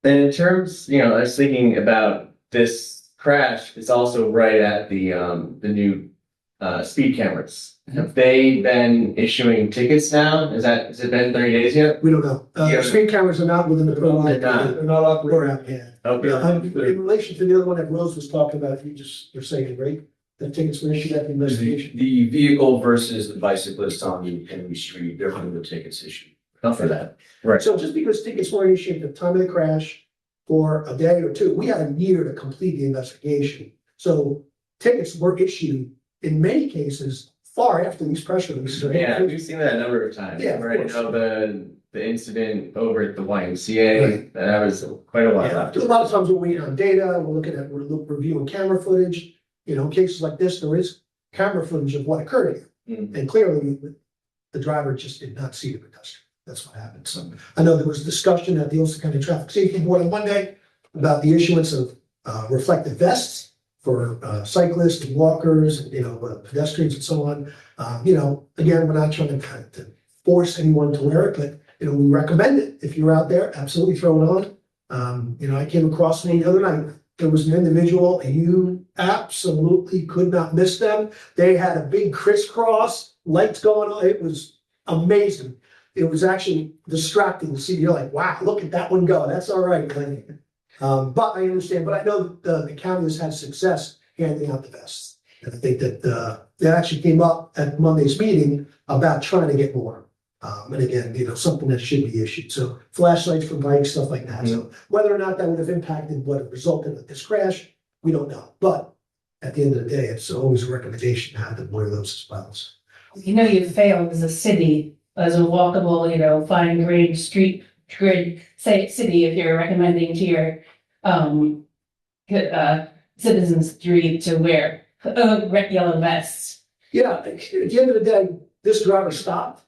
B: And in terms, I was thinking about this crash is also right at the new speed cameras. Have they been issuing tickets now? Has it been 30 days yet?
L: We don't know.
B: Yeah.
L: Speed cameras are not within the program.
B: They're
E: not operating.
L: Yeah.
B: Okay.
L: In relation to the other one that Rose was talking about, you're saying, right? The tickets were issued at the investigation.
N: The vehicle versus the bicyclist on the Henry Street, there were the tickets issued.
B: Not for that. Right.
L: So just because tickets weren't issued at the time of the crash for a day or two, we had a year to complete the investigation. So tickets were issued in many cases far after these press releases are.
B: Yeah, we've seen that a number of times.
L: Yeah, of
B: Right.
L: course.
B: The incident over at the YMCA,
L: Right.
B: that was quite a while
L: Yeah,
B: after.
L: a lot of times we're waiting on data, we're reviewing camera footage. Cases like this, there is camera footage of what occurred here.
B: Mhm.
L: And clearly, the driver just did not see the pedestrian. That's what happened. So I know there was discussion at the Ulster County Traffic Safety Board on Monday about the issuance of reflective vests for cyclists and walkers, and pedestrians and so on. Again, we're not trying to force anyone to wear it, but we recommend it. If you're out there, absolutely throw it on. I came across one the other night. There was an individual, and you absolutely could not miss them. They had a big crisscross, lights going on. It was amazing. It was actually distracting to see. You're like, wow, look at that one go. That's all right. But I understand. But I know the county has had success handing out the vests. And I think that actually came up at Monday's meeting about trying to get more. And again, something that should be issued. So flashlights for bikes, stuff like that. So whether or not that would have impacted what resulted in this crash, we don't know. But at the end of the day, it's always a recommendation to have them wear those as well.
F: You failed as a city, as a walkable, fine grade street grid city, if you're recommending to your citizens to wear red, yellow vests.
L: Yeah, at the end of the day, this driver stopped.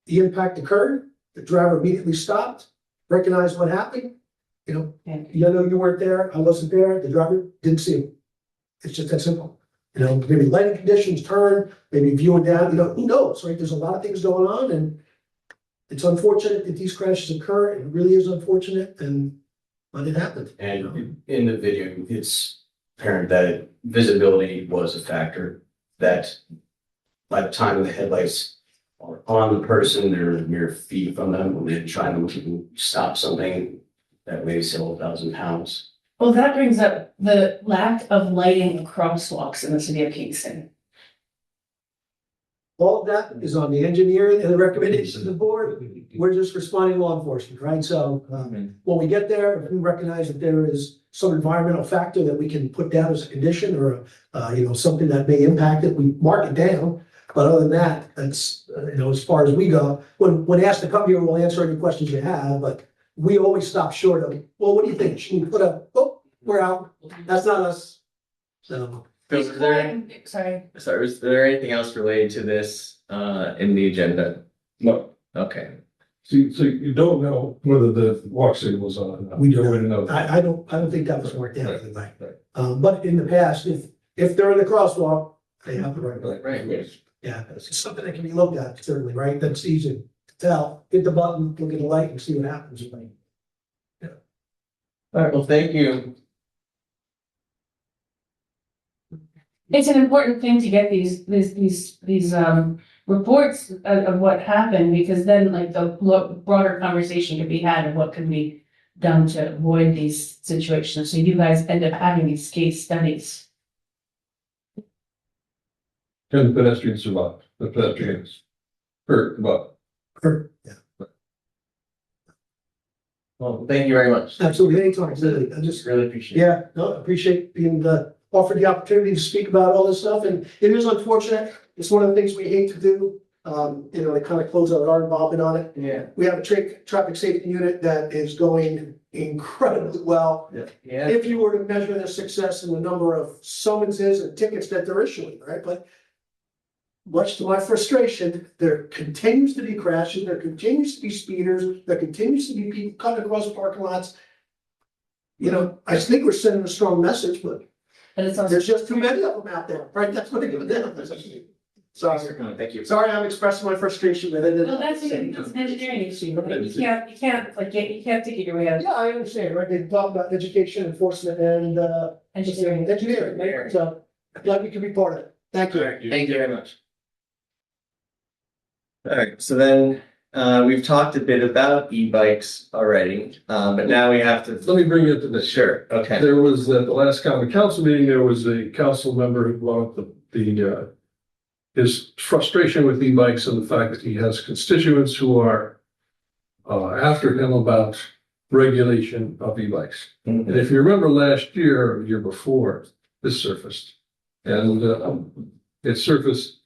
L: The impact occurred. The driver immediately stopped. recognize what happened. You know you weren't there, I wasn't there, the driver didn't see him. It's just that simple. You know, maybe lighting conditions, turn, maybe viewing down, who knows, right? There's a lot of things going on, and it's unfortunate that these crashes occur. It really is unfortunate, but it happened.
N: And in the video, it's apparent that visibility was a factor, that by the time the headlights are on the person, they're mere feet from them, when they're trying to stop something that weighs several thousand pounds.
F: Well, that brings up the lack of lighting crosswalks in the city of Kingston.
L: All of that is on the engineer and the recommendations of the board. We're just responding to law enforcement, right? So when we get there, if we recognize that there is some environmental factor that we can put down as a condition or, something that may impact it, we mark it down. But other than that, that's, as far as we go, when asked to come here, we'll answer any questions you have, but we always stop short of, well, what do you think? Should we put we're out. That's not us. So.
B: Bill,
F: Sorry.
B: is there anything else related to this in the agenda?
E: No.
B: Okay.
E: So you don't know whether the walk signal was on or not.
L: We
E: You don't
L: don't.
E: really know.
L: I don't think that was worked out anyway.
E: Right.
L: But in the past, if they're in the crosswalk, they have the right.
B: Right.
L: Yeah, it's something that can be looked at, certainly, right? That's easy to tell. Hit the button, look at the light and see what happens.
B: All right, well, thank you.
F: It's an important thing to get these reports of what happened, because then like the broader conversation can be had of what can be done to avoid these situations. So you guys end up having these case studies.
E: And the pedestrians survived. The pedestrians hurt, but
L: Yeah,
B: Well, thank you very much.
L: absolutely. Anytime, really. I just,
B: Really appreciate it.
L: yeah, no, I appreciate being offered the opportunity to speak about all this stuff. And it is unfortunate. It's one of the things we hate to do. To kind of close out our involvement on it.
B: Yeah.
L: We have a traffic safety unit that is going incredibly well.
B: Yeah.
L: If you were to measure their success in the number of summonses and tickets that they're issuing, right? But much to my frustration, there continues to be crashes, there continues to be speeders, there continues to be people coming across parking lots. I think we're sending a strong message, but
F: And it's also
L: there's just too many of them out there, right? That's what it is. Sorry,
B: Thank you.
L: sorry, I'm expressing my frustration with it.
F: well, that's an engineering issue. Like, you can't ticket your way out of
L: Yeah, I understand, right? They talk about education, enforcement, and
F: engineering.
L: engineering, right? So glad we can be part of it. Thank you.
B: Thank you very much. All right, so then we've talked a bit about e-bikes already, but now we have to.
E: let me bring you up to this.
B: Sure, okay.
E: There was, at the last common council meeting, there was a council member who brought up his frustration with e-bikes and the fact that he has constituents who are after him about regulation of e-bikes.
B: Mhm.
E: And if you remember last year, or the year before, this surfaced. And it surfaced,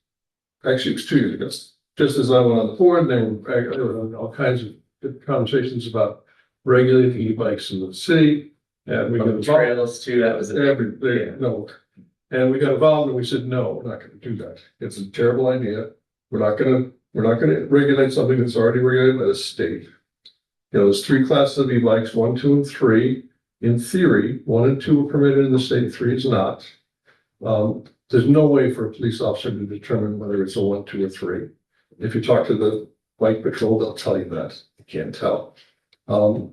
E: actually it was 2 years ago, just as I went on the board, there were all kinds of good conversations about regulating e-bikes in the city. And we got
B: From
E: involved.
B: trails too, that was a big.
E: No. And we got involved and we said, no, we're not gonna do that. It's a terrible idea. We're not gonna regulate something that's already regulated by the state. There's 3 classes of e-bikes, 1, 2, and 3. In theory, 1 and 2 are permitted in the state, 3 is not. There's no way for a police officer to determine whether it's a 1, 2, or 3. If you talk to the bike patrol, they'll tell you that. You can't tell.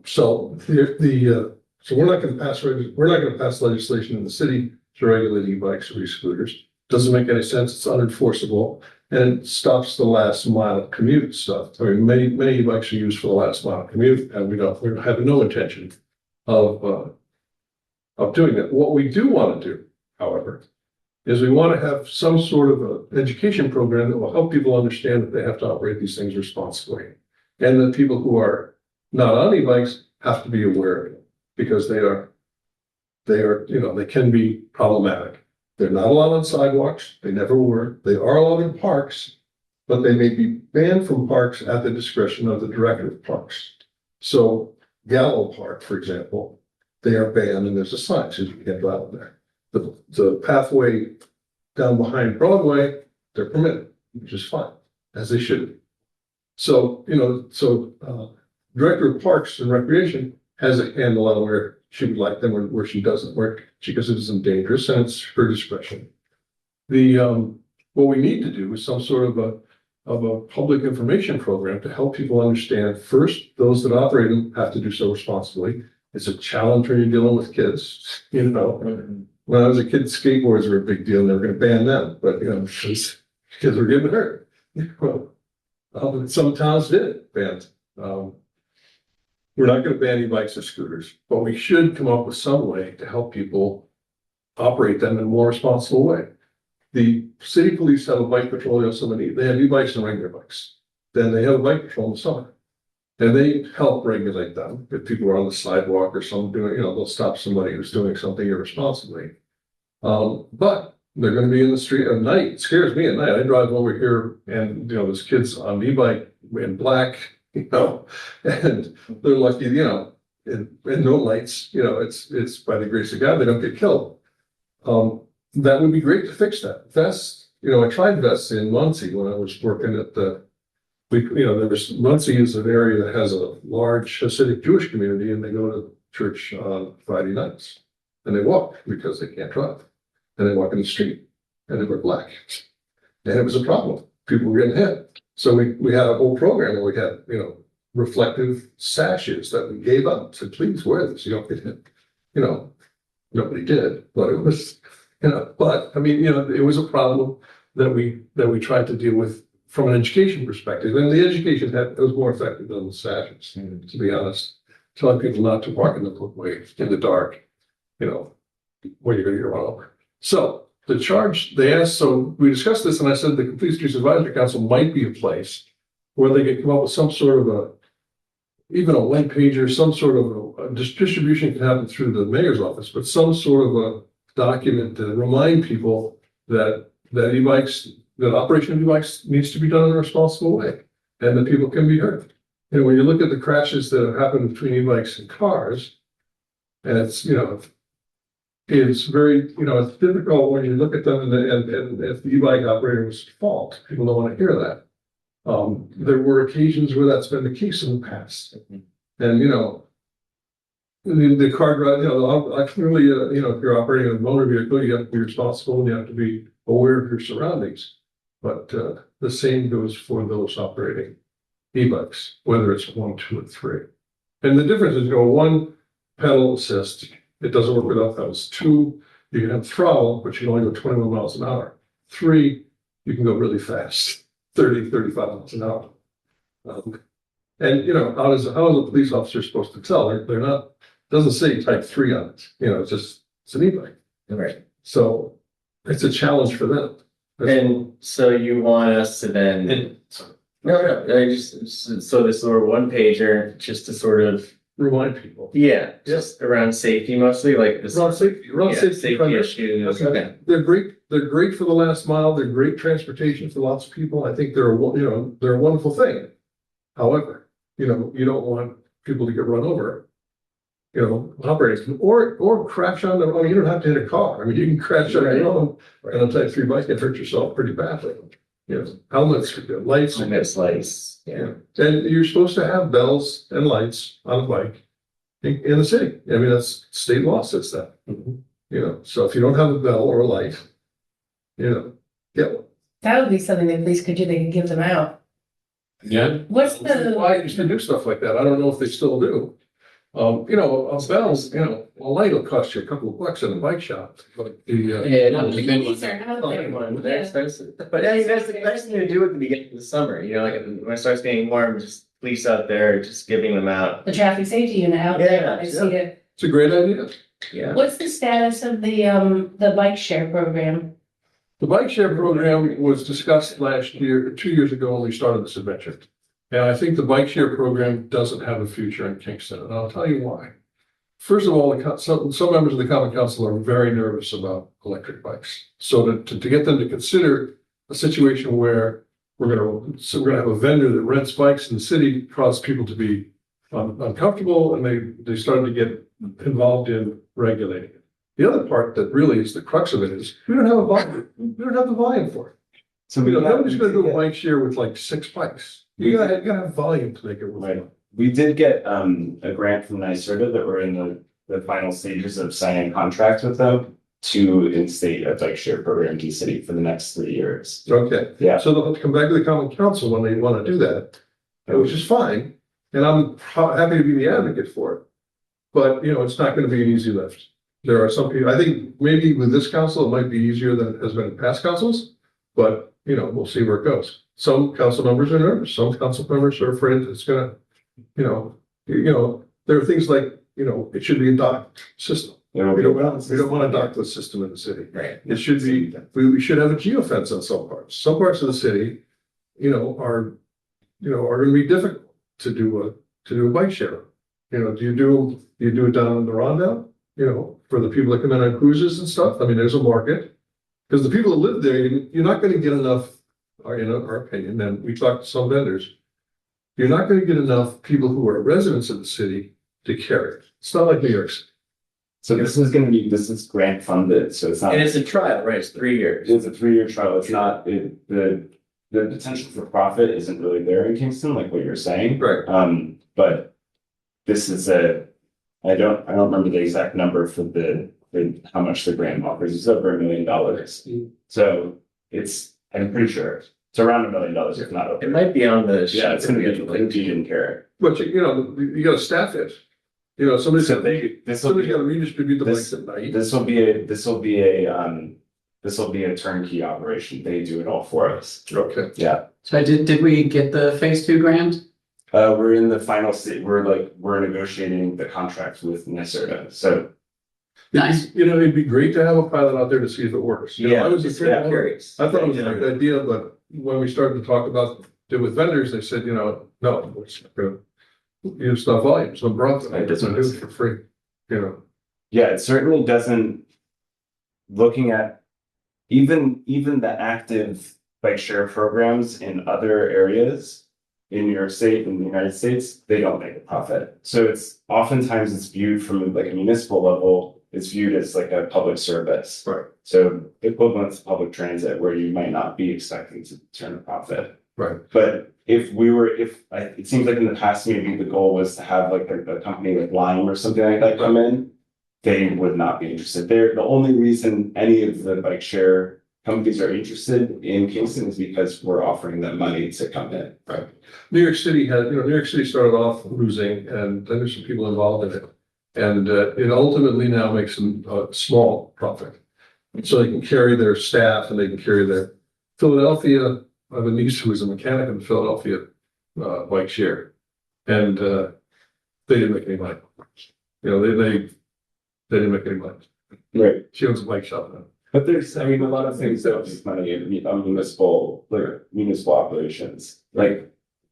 E: So we're not gonna pass legislation in the city to regulate e-bikes or e-scooters. Doesn't make any sense. It's unenforceable and it stops the last mile commute stuff. I mean, many e-bikes are used for the last mile commute, and we have no intention of doing that. What we do want to do, however, is we want to have some sort of an education program that will help people understand that they have to operate these things responsibly. And that people who are not on e-bikes have to be aware of it, because they can be problematic. They're not allowed on sidewalks. They never were. They are allowed in parks, but they may be banned from parks at the discretion of the director of parks. So Gallo Park, for example, they are banned and there's a sign that says you can't drive there. The pathway down behind Broadway, they're permitted, which is fine, as they should be. So, Director of Parks and Recreation has a handle on where she would like them or where she doesn't, where she considers them dangerous, and it's her discretion. What we need to do is some sort of a public information program to help people understand, first, those that operate them have to do so responsibly. It's a challenge when you're dealing with kids, you know. When I was a kid, skateboards were a big deal, and they were gonna ban them, but you know, because kids were getting hurt. Well, some towns did ban. We're not gonna ban e-bikes or scooters, but we should come up with some way to help people operate them in a more responsible way. The city police have a bike patrol, they have e-bikes and regular bikes. Then they have a bike patrol in the summer. And they help regulate them. If people are on the sidewalk or someone doing, you know, they'll stop somebody who's doing something irresponsibly. But they're gonna be in the street at night. It scares me at night. I drive over here and, you know, there's kids on e-bike in black, you know, and they're lucky, you know, and no lights, you know, it's by the grace of God, they don't get killed. That would be great to fix that. Vests, you know, I tried vests in Muncie when I was working at Muncie is an area that has a large Hasidic Jewish community, and they go to church on Friday nights. And they walk because they can't drive. And they walk in the street and they wear black. And it was a problem. People were getting hit. So we had a whole program where we had, you know, reflective sashes that we gave up. Said, please wear this, you don't get hit. You know, nobody did, but it was, you know, but I mean, you know, it was a problem that we tried to deal with from an education perspective. And the education was more effective than the sashes, to be honest. Telling people not to walk in the footway in the dark, you know, when you're gonna get run over. So the charge they asked, so we discussed this and I said the Complete Streets Advisory Council might be a place where they could come up with some sort of even a one pager, some sort of a distribution can happen through the mayor's office, but some sort of a document to remind people that e-bikes, that operation of e-bikes needs to be done in a responsible way and that people can be hurt. And when you look at the crashes that have happened between e-bikes and cars, and it's, you know, it's very, you know, it's difficult when you look at them and if the e-bike operator was at fault, people don't want to hear that. There were occasions where that's been the case in the past. And, you know, the car driver, you know, clearly, you know, if you're operating a motor vehicle, you have to be responsible and you have to be aware of your surroundings. But the same goes for those operating e-bikes, whether it's 1, 2, or 3. And the difference is, you know, 1, pedal assist, it doesn't work without pedals. 2, you can have throttle, but you can only go 21 miles an hour. 3, you can go really fast, 30, 35 miles an hour. And, you know, how is a police officer supposed to tell? They're not, doesn't say type 3 on it. You know, it's an e-bike.
B: Right.
E: So it's a challenge for them.
B: And so you want us to then, no, I just, so this sort of one pager, just to sort of
E: remind people.
B: Yeah, just around safety mostly, like this.
E: Around safety
B: issues.
E: Okay. They're great for the last mile. They're great transportation for lots of people. I think they're a wonderful thing. However, you know, you don't want people to get run over, you know, operating or crash on their own. You don't have to hit a car. I mean, you can crash on your own and a type 3 bike and hurt yourself pretty badly. You know, helmets, lights.
B: Lights. Yeah.
E: And you're supposed to have bells and lights on a bike in the city. I mean, that's state law says that. You know, so if you don't have a bell or a light, you know, get one.
F: That would be something the police could do. They could give them out.
E: Yeah.
F: What's the?
E: I used to do stuff like that. I don't know if they still do. You know, bells, you know, a light will cost you a couple of bucks in a bike shop. But
F: These are out there.
B: They're expensive. But I mean, that's the best thing to do at the beginning of the summer. You know, like when it starts getting warm, just police out there, just giving them out.
F: The traffic safety unit out there. I see it.
E: It's a great idea.
B: Yeah.
F: What's the status of the bike share program?
E: The bike share program was discussed 2 years ago when we started this adventure. And I think the bike share program doesn't have a future in Kingston, and I'll tell you why. First of all, some members of the Common Council are very nervous about electric bikes. So to get them to consider a situation where we're going to have a vendor that rents bikes in the city cause people to be uncomfortable, and they started to get involved in regulating it. The other part that really is the crux of it is we don't have a volume. We don't have the volume for it. So nobody's going to do a bike share with like 6 bikes. You gotta have volume to make it work.
D: we did get a grant from NYSERDA that we're in the final stages of signing contracts with them to instate a bike share program in the city for the next 3 years.
E: Okay.
D: Yeah.
E: So they'll come back to the common council when they want to do that, which is fine. And I'm happy to be the advocate for it. But, you know, it's not going to be an easy lift. There are some people, I think maybe with this council, it might be easier than it has been in past councils. But, you know, we'll see where it goes. Some council members are nervous. Some council members are afraid it's gonna, you know, there are things like, you know, it should be a dock system. We don't want a dockless system in the city.
B: Right.
E: It should be, we should have a geofence on some parts. Some parts of the city, are gonna be difficult to do a bike share. You know, do you do it down in the Rondell? You know, for the people that come in on cruises and stuff. I mean, there's a market. Because the people that live there, you're not gonna get enough, in our opinion, and we talked to some vendors. You're not gonna get enough people who are residents of the city to carry it. It's not like New York City.
D: So this is grant funded, so it's not.
B: And it's a trial, right? It's 3 years.
D: It's a 3-year trial. It's not, the potential for profit isn't really there in Kingston, like what you're saying.
E: Right.
D: But this is I don't remember the exact number for how much the grant offers. It's over $1 million. So I'm pretty sure it's around $1 million, if not over.
B: It might be on the.
D: Yeah, it's gonna be in care.
E: But you gotta staff it. You know, somebody's gotta redistribute the bikes at night.
D: This will be a turnkey operation. They do it all for us.
E: Okay.
D: Yeah.
C: So did we get the phase 2 grant?
D: We're in the final state. We're negotiating the contract with NYSERDA. So
C: Nice.
E: You know, it'd be great to have a pilot out there to see if it works. You know,
B: Yeah,
E: I was
B: curious.
E: I thought it was a good idea, but when we started to talk about it with vendors, they said, no, it's not gonna use the volumes of brought them. It's gonna do it for free,
D: yeah, it certainly doesn't. Looking at even the active bike share programs in other areas in New York State, in the United States, they don't make a profit. So it's oftentimes viewed from like a municipal level, it's viewed as like a public service.
E: Right.
D: So equivalent to public transit where you might not be expecting to turn a profit.
E: Right.
D: But it seems like in the past, maybe the goal was to have like a company like Lime or something like that come in. They would not be interested. They're the only reason any of the bike share companies are interested in Kingston is because we're offering them money to come in.
E: Right. New York City started off losing, and then there's some people involved in it. And it ultimately now makes them a small profit. So they can carry their staff and they can carry their Philadelphia. I have a niece who was a mechanic in Philadelphia bike share. And they didn't make any money. They didn't make any money.
D: Right.
E: She owns a bike shop now.
D: But there's, a lot of things that make money in municipal operations. Like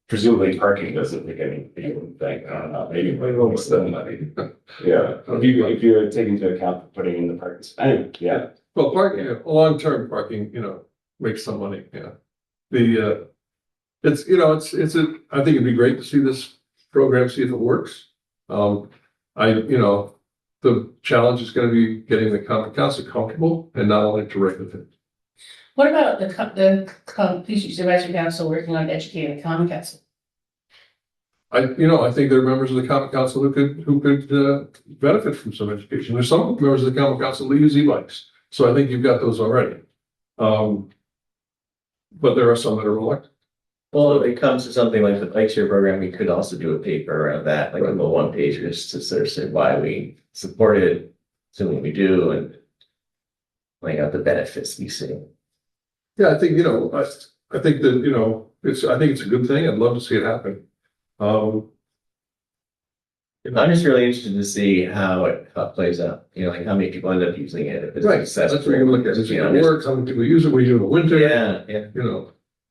D: presumably parking doesn't make any thing. I don't know, maybe most of the money. Yeah, if you're taking into account putting in the parking. Anyway, yeah.
E: Well, parking, long-term parking, makes some money, yeah. I think it'd be great to see this program, see if it works. The challenge is gonna be getting the common council comfortable and not only to regulate it.
F: What about the police supervisory council working on educating the common council?
E: I think there are members of the common council who could benefit from some education. There's some members of the common council that use e-bikes, so I think you've got those already. But there are some that are reluctant.
B: Well, if it comes to something like the bike share program, we could also do a paper around that, like a little one page, just to sort of say why we support it, assuming we do, and laying out the benefits we see.
E: Yeah, I think, I think that, I think it's a good thing. I'd love to see it happen.
B: I'm just really interested to see how it plays out, like how many people end up using it. If it's
E: Right, that's what you're gonna look at. Is it gonna work? How many people use it? We do in the winter.
B: Yeah.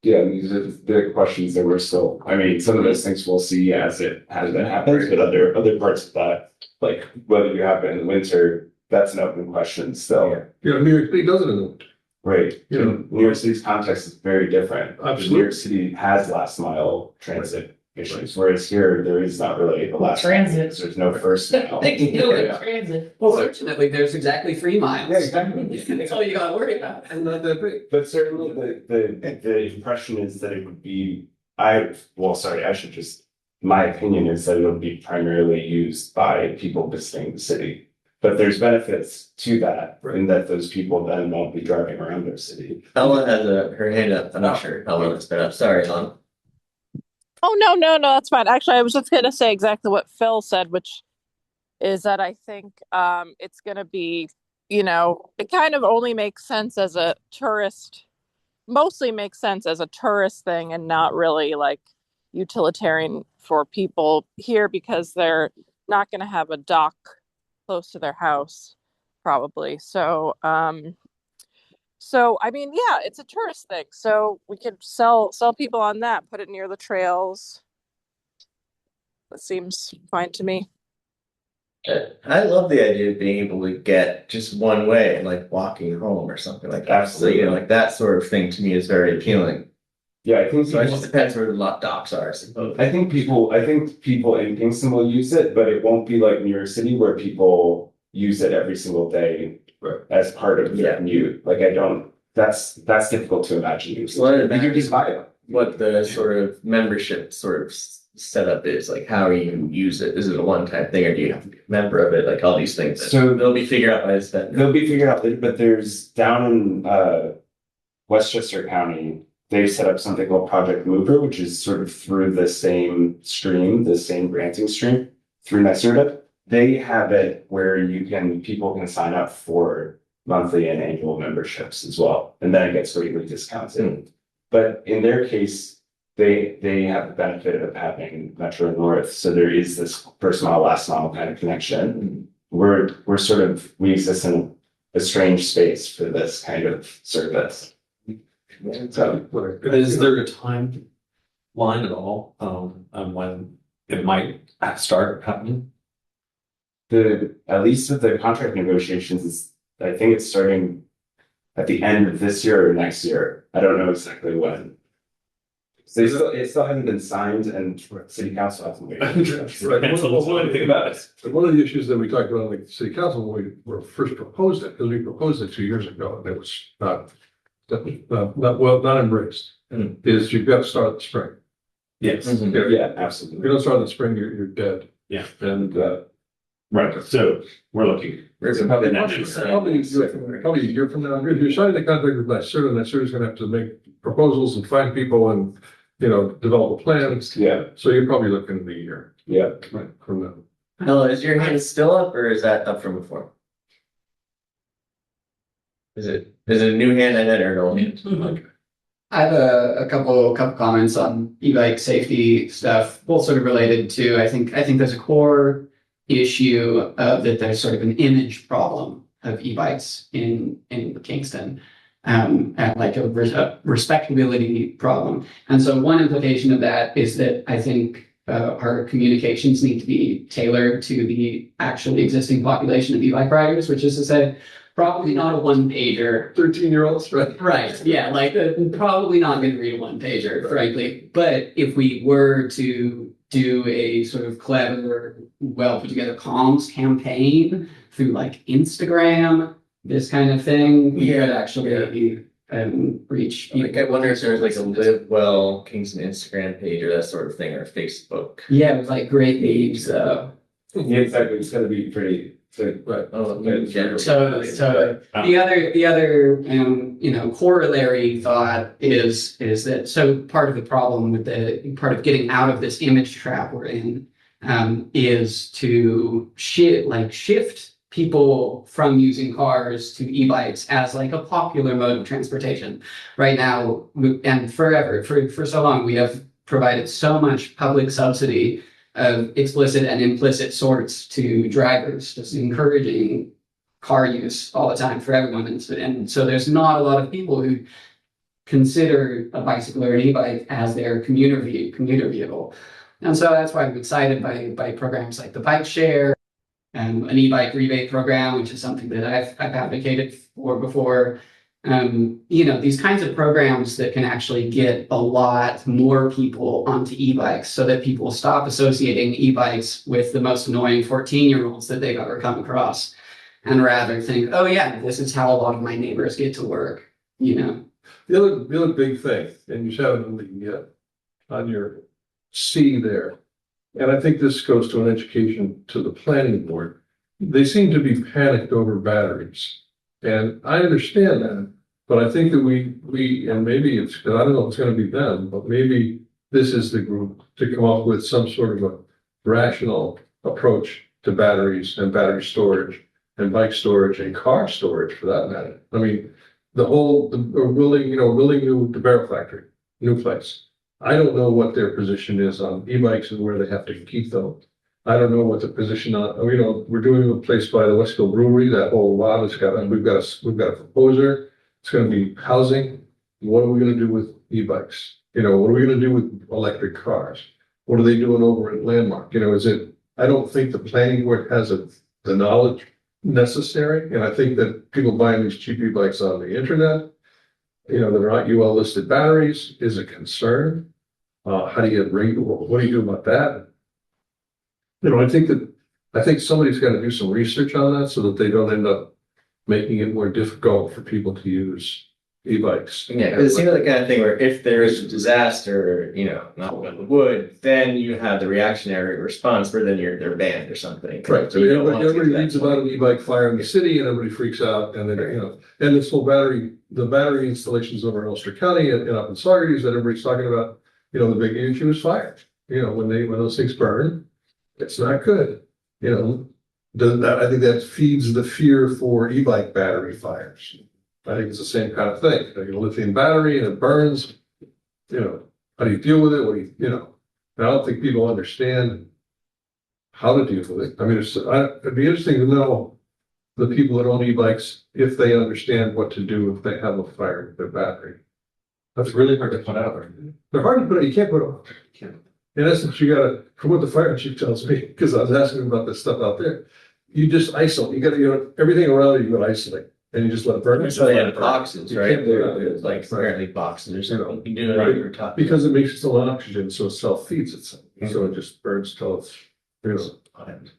D: Yeah, these are the questions that we're still, some of those things we'll see as it happens, but other parts of that, like whether you have it in the winter, that's an open question still.
E: New York City does it in the winter.
D: Right. New York City's context is very different.
E: Absolutely.
D: New York City has last mile transit issues, whereas here there is not really the last
F: Transit.
D: There's no first mile.
F: They can do it, transit.
C: Well, fortunately, there's exactly 3 miles.
D: Yeah, exactly.
C: That's all you gotta worry about.
E: And not that big.
D: But certainly the impression is that it would be, I should just my opinion is that it'll be primarily used by people visiting the city. But there's benefits to that, in that those people then won't be driving around their city.
B: Ella has her hand up. I'm not sure how long it's been up. Sorry, Ellen.
J: Oh, no, that's fine. Actually, I was just gonna say exactly what Phil said, which is that I think it's gonna be, it kind of only makes sense as a tourist, mostly makes sense as a tourist thing and not really like utilitarian for people here because they're not gonna have a dock close to their house, probably. So I mean, yeah, it's a tourist thing. So we could sell people on that, put it near the trails. That seems fine to me.
B: I love the idea of being able to get just one way and like walking home or something like that.
D: Absolutely.
B: So, like that sort of thing to me is very appealing.
D: Yeah, I think
B: So it just depends where the docks are, I suppose.
D: I think people in Kingston will use it, but it won't be like New York City where people use it every single day as part of their commute. Like that's difficult to imagine. You can just buy it.
B: What the sort of membership sort of setup is, like how you use it. Is it a one-time thing or do you have to be a member of it? Like all these things.
D: So
B: they'll be figured out by this then.
D: They'll be figured out later, but there's down in Westchester County, they've set up something called Project Mover, which is sort of through the same stream, the same granting stream through NYSERDA. They have it where people can sign up for monthly and annual memberships as well, and then it gets greatly discounted. But in their case, they have the benefit of having Metro North, so there is this first mile, last mile kind of connection. We exist in a strange space for this kind of service. So,
A: is there a timeline at all on when it might start happening?
D: At least with the contract negotiations, I think it's starting at the end of this year or next year. I don't know exactly when. So it still hasn't been signed, and city council hasn't waited.
E: One of the issues that we talked about in the city council when we were first proposed it, because we proposed it 2 years ago, and it was not embraced, is you've got to start in the spring.
A: Yes.
D: Yeah, absolutely.
E: If you don't start in the spring, you're dead.
A: Yeah.
E: And
A: right. So we're looking.
E: Probably a year from now, if you're signing the contract with NYSERDA, NYSERDA is going to have to make proposals and find people and, develop a plan.
D: Yeah.
E: So you're probably looking at a year.
D: Yeah.
E: Right, from now.
B: Ella, is your hand still up or is that up from before? Is it a new hand and then an old hand? Okay.
C: I have a couple comments on e-bike safety stuff, both sort of related to, I think there's a core issue that there's sort of an image problem of e-bikes in Kingston, and like a respectability problem. And so one implication of that is that I think our communications need to be tailored to the actually existing population of e-bike riders, which is to say, probably not a one-pager.
E: 13-year-olds, right?
C: Right, yeah, like probably not going to read a one-pager, frankly. But if we were to do a sort of clever, well-put-together comms campaign through like Instagram, this kind of thing, we could actually reach people.
B: Like, I wonder if there's like a Live Well Kingston Instagram page or that sort of thing, or Facebook.
C: Yeah, with like great names.
D: Yeah, exactly. It's going to be pretty.
B: Right.
C: So the other corollary thought is that so part of the problem with part of getting out of this image trap we're in is to shift people from using cars to e-bikes as like a popular mode of transportation. Right now and forever for so long we have provided so much public subsidy of explicit and implicit sorts to drivers, just encouraging car use all the time for everyone. And so there's not a lot of people who consider a bicycle or an e-bike as their commuter vehicle. And so that's why I'm excited by programs like the Bike Share and an e-bike rebate program, which is something that I've advocated for before. These kinds of programs that can actually get a lot more people onto e-bikes so that people stop associating e-bikes with the most annoying 14-year-olds that they've ever come across and rather think, oh yeah, this is how a lot of my neighbors get to work, The
E: other big thing, and you said it on your C there, and I think this goes to an education to the planning board. They seem to be panicked over batteries. And I understand that, but I think that and maybe it's, I don't know if it's gonna be them, but maybe this is the group to come up with some sort of a rational approach to batteries and battery storage and bike storage and car storage for that matter. I mean, the Willing New, the Barrel Factory, new place. I don't know what their position is on e-bikes and where they have to keep them. I don't know what the position on, we're doing a place by the Westfield Brewery, that whole lot has got, we've got a proposer. It's gonna be housing. What are we gonna do with e-bikes? What are we gonna do with electric cars? What are they doing over at Landmark? I don't think the planning board has the knowledge necessary, and I think that people buying these cheap e-bikes on the internet, that are not UL listed batteries is a concern. How do you rate, what do you do about that? I think somebody's got to do some research on that so that they don't end up making it more difficult for people to use e-bikes.
B: Yeah, because it seems like the kind of thing where if there is a disaster, not on wood, then you have the reactionary response where then they're banned or something.
E: Right, so everybody reads about an e-bike fire in the city and everybody freaks out and then, and this whole the battery installations over in Ulster County and up in Saugerties that everybody's talking about, the big issue is fire. When those things burn, it's not good, I think that feeds the fear for e-bike battery fires. I think it's the same kind of thing. You get a lithium battery and it burns, how do you deal with it? And I don't think people understand how to deal with it. I mean, it'd be interesting to know the people that own e-bikes, if they understand what to do if they have a fire with their battery. That's really hard to put out there. They're hard to put out, you can't put them out. In essence, you gotta, from what the fire chief tells me, because I was asking him about this stuff out there, you just isolate, you gotta, everything around it, you gotta isolate. And you just let it burn.
B: So they have boxes, right? There's like apparently boxes or something. You can do it on your top.
E: Because it makes still oxygen, so it self-feeds itself. So it just burns till it's,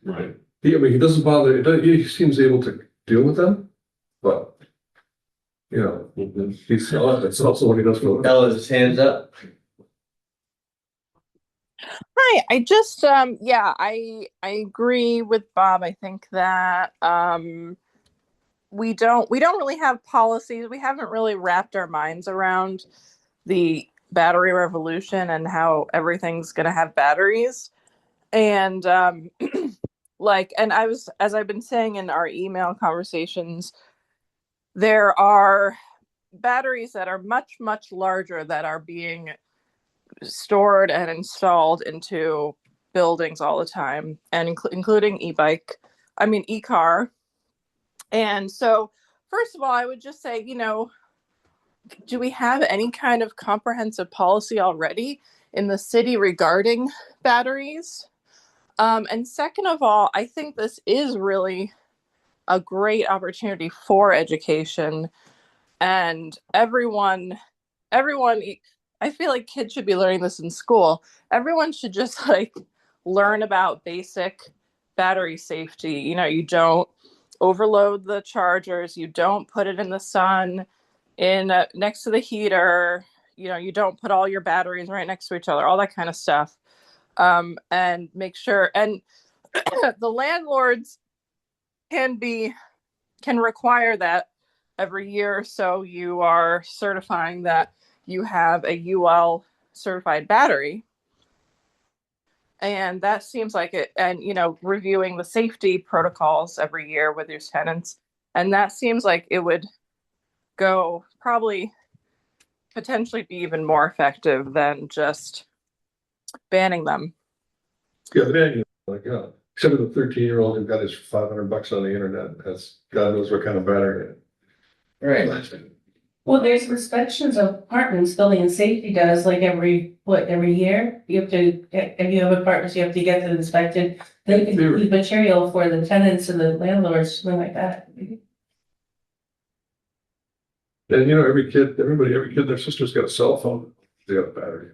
A: Right.
E: He doesn't bother, he seems able to deal with them, but, he's, it's also what he does for.
B: Ella, his hands up.
J: Hi, I just I agree with Bob. I think that we don't really have policies. We haven't really wrapped our minds around the battery revolution and how everything's going to have batteries. And and as I've been saying in our email conversations, there are batteries that are much, much larger that are being stored and installed into buildings all the time, and including e-car. And so, first of all, I would just say, do we have any kind of comprehensive policy already in the city regarding batteries? And second of all, I think this is really a great opportunity for education, and everyone, I feel like kids should be learning this in school. Everyone should just learn about basic battery safety. You don't overload the chargers. You don't put it in the sun next to the heater. You don't put all your batteries right next to each other, all that kind of stuff. And make sure, and the landlords can require that every year. So you are certifying that you have a UL certified battery. And that seems like it, and reviewing the safety protocols every year with your tenants. And that seems like it would go probably potentially be even more effective than just banning them.
E: Yeah, banning, except for the 13-year-old who got his $500 on the internet. That's God knows what kind of battery.
B: Right.
F: Well, there's inspections of apartments, building and safety does every year. You have to, if you have apartments, you have to get them inspected. They can keep material for the tenants and the landlords, something like that.
E: And every kid, their sister's got a cell phone. They got a battery.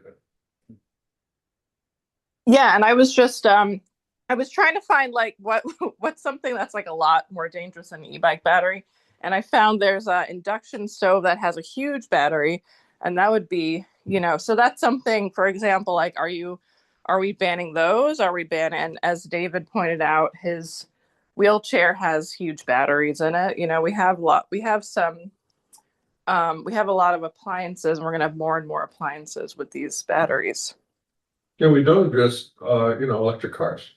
J: Yeah, and I was just I was trying to find what's something that's a lot more dangerous than an e-bike battery. And I found there's an induction stove that has a huge battery, and that would be, so that's something, for example, are you Are we banning those? Are we banning, as David pointed out, his wheelchair has huge batteries in it. You know, we have a lot of appliances, and we're gonna have more and more appliances with these batteries.
E: Yeah, we don't address, electric cars.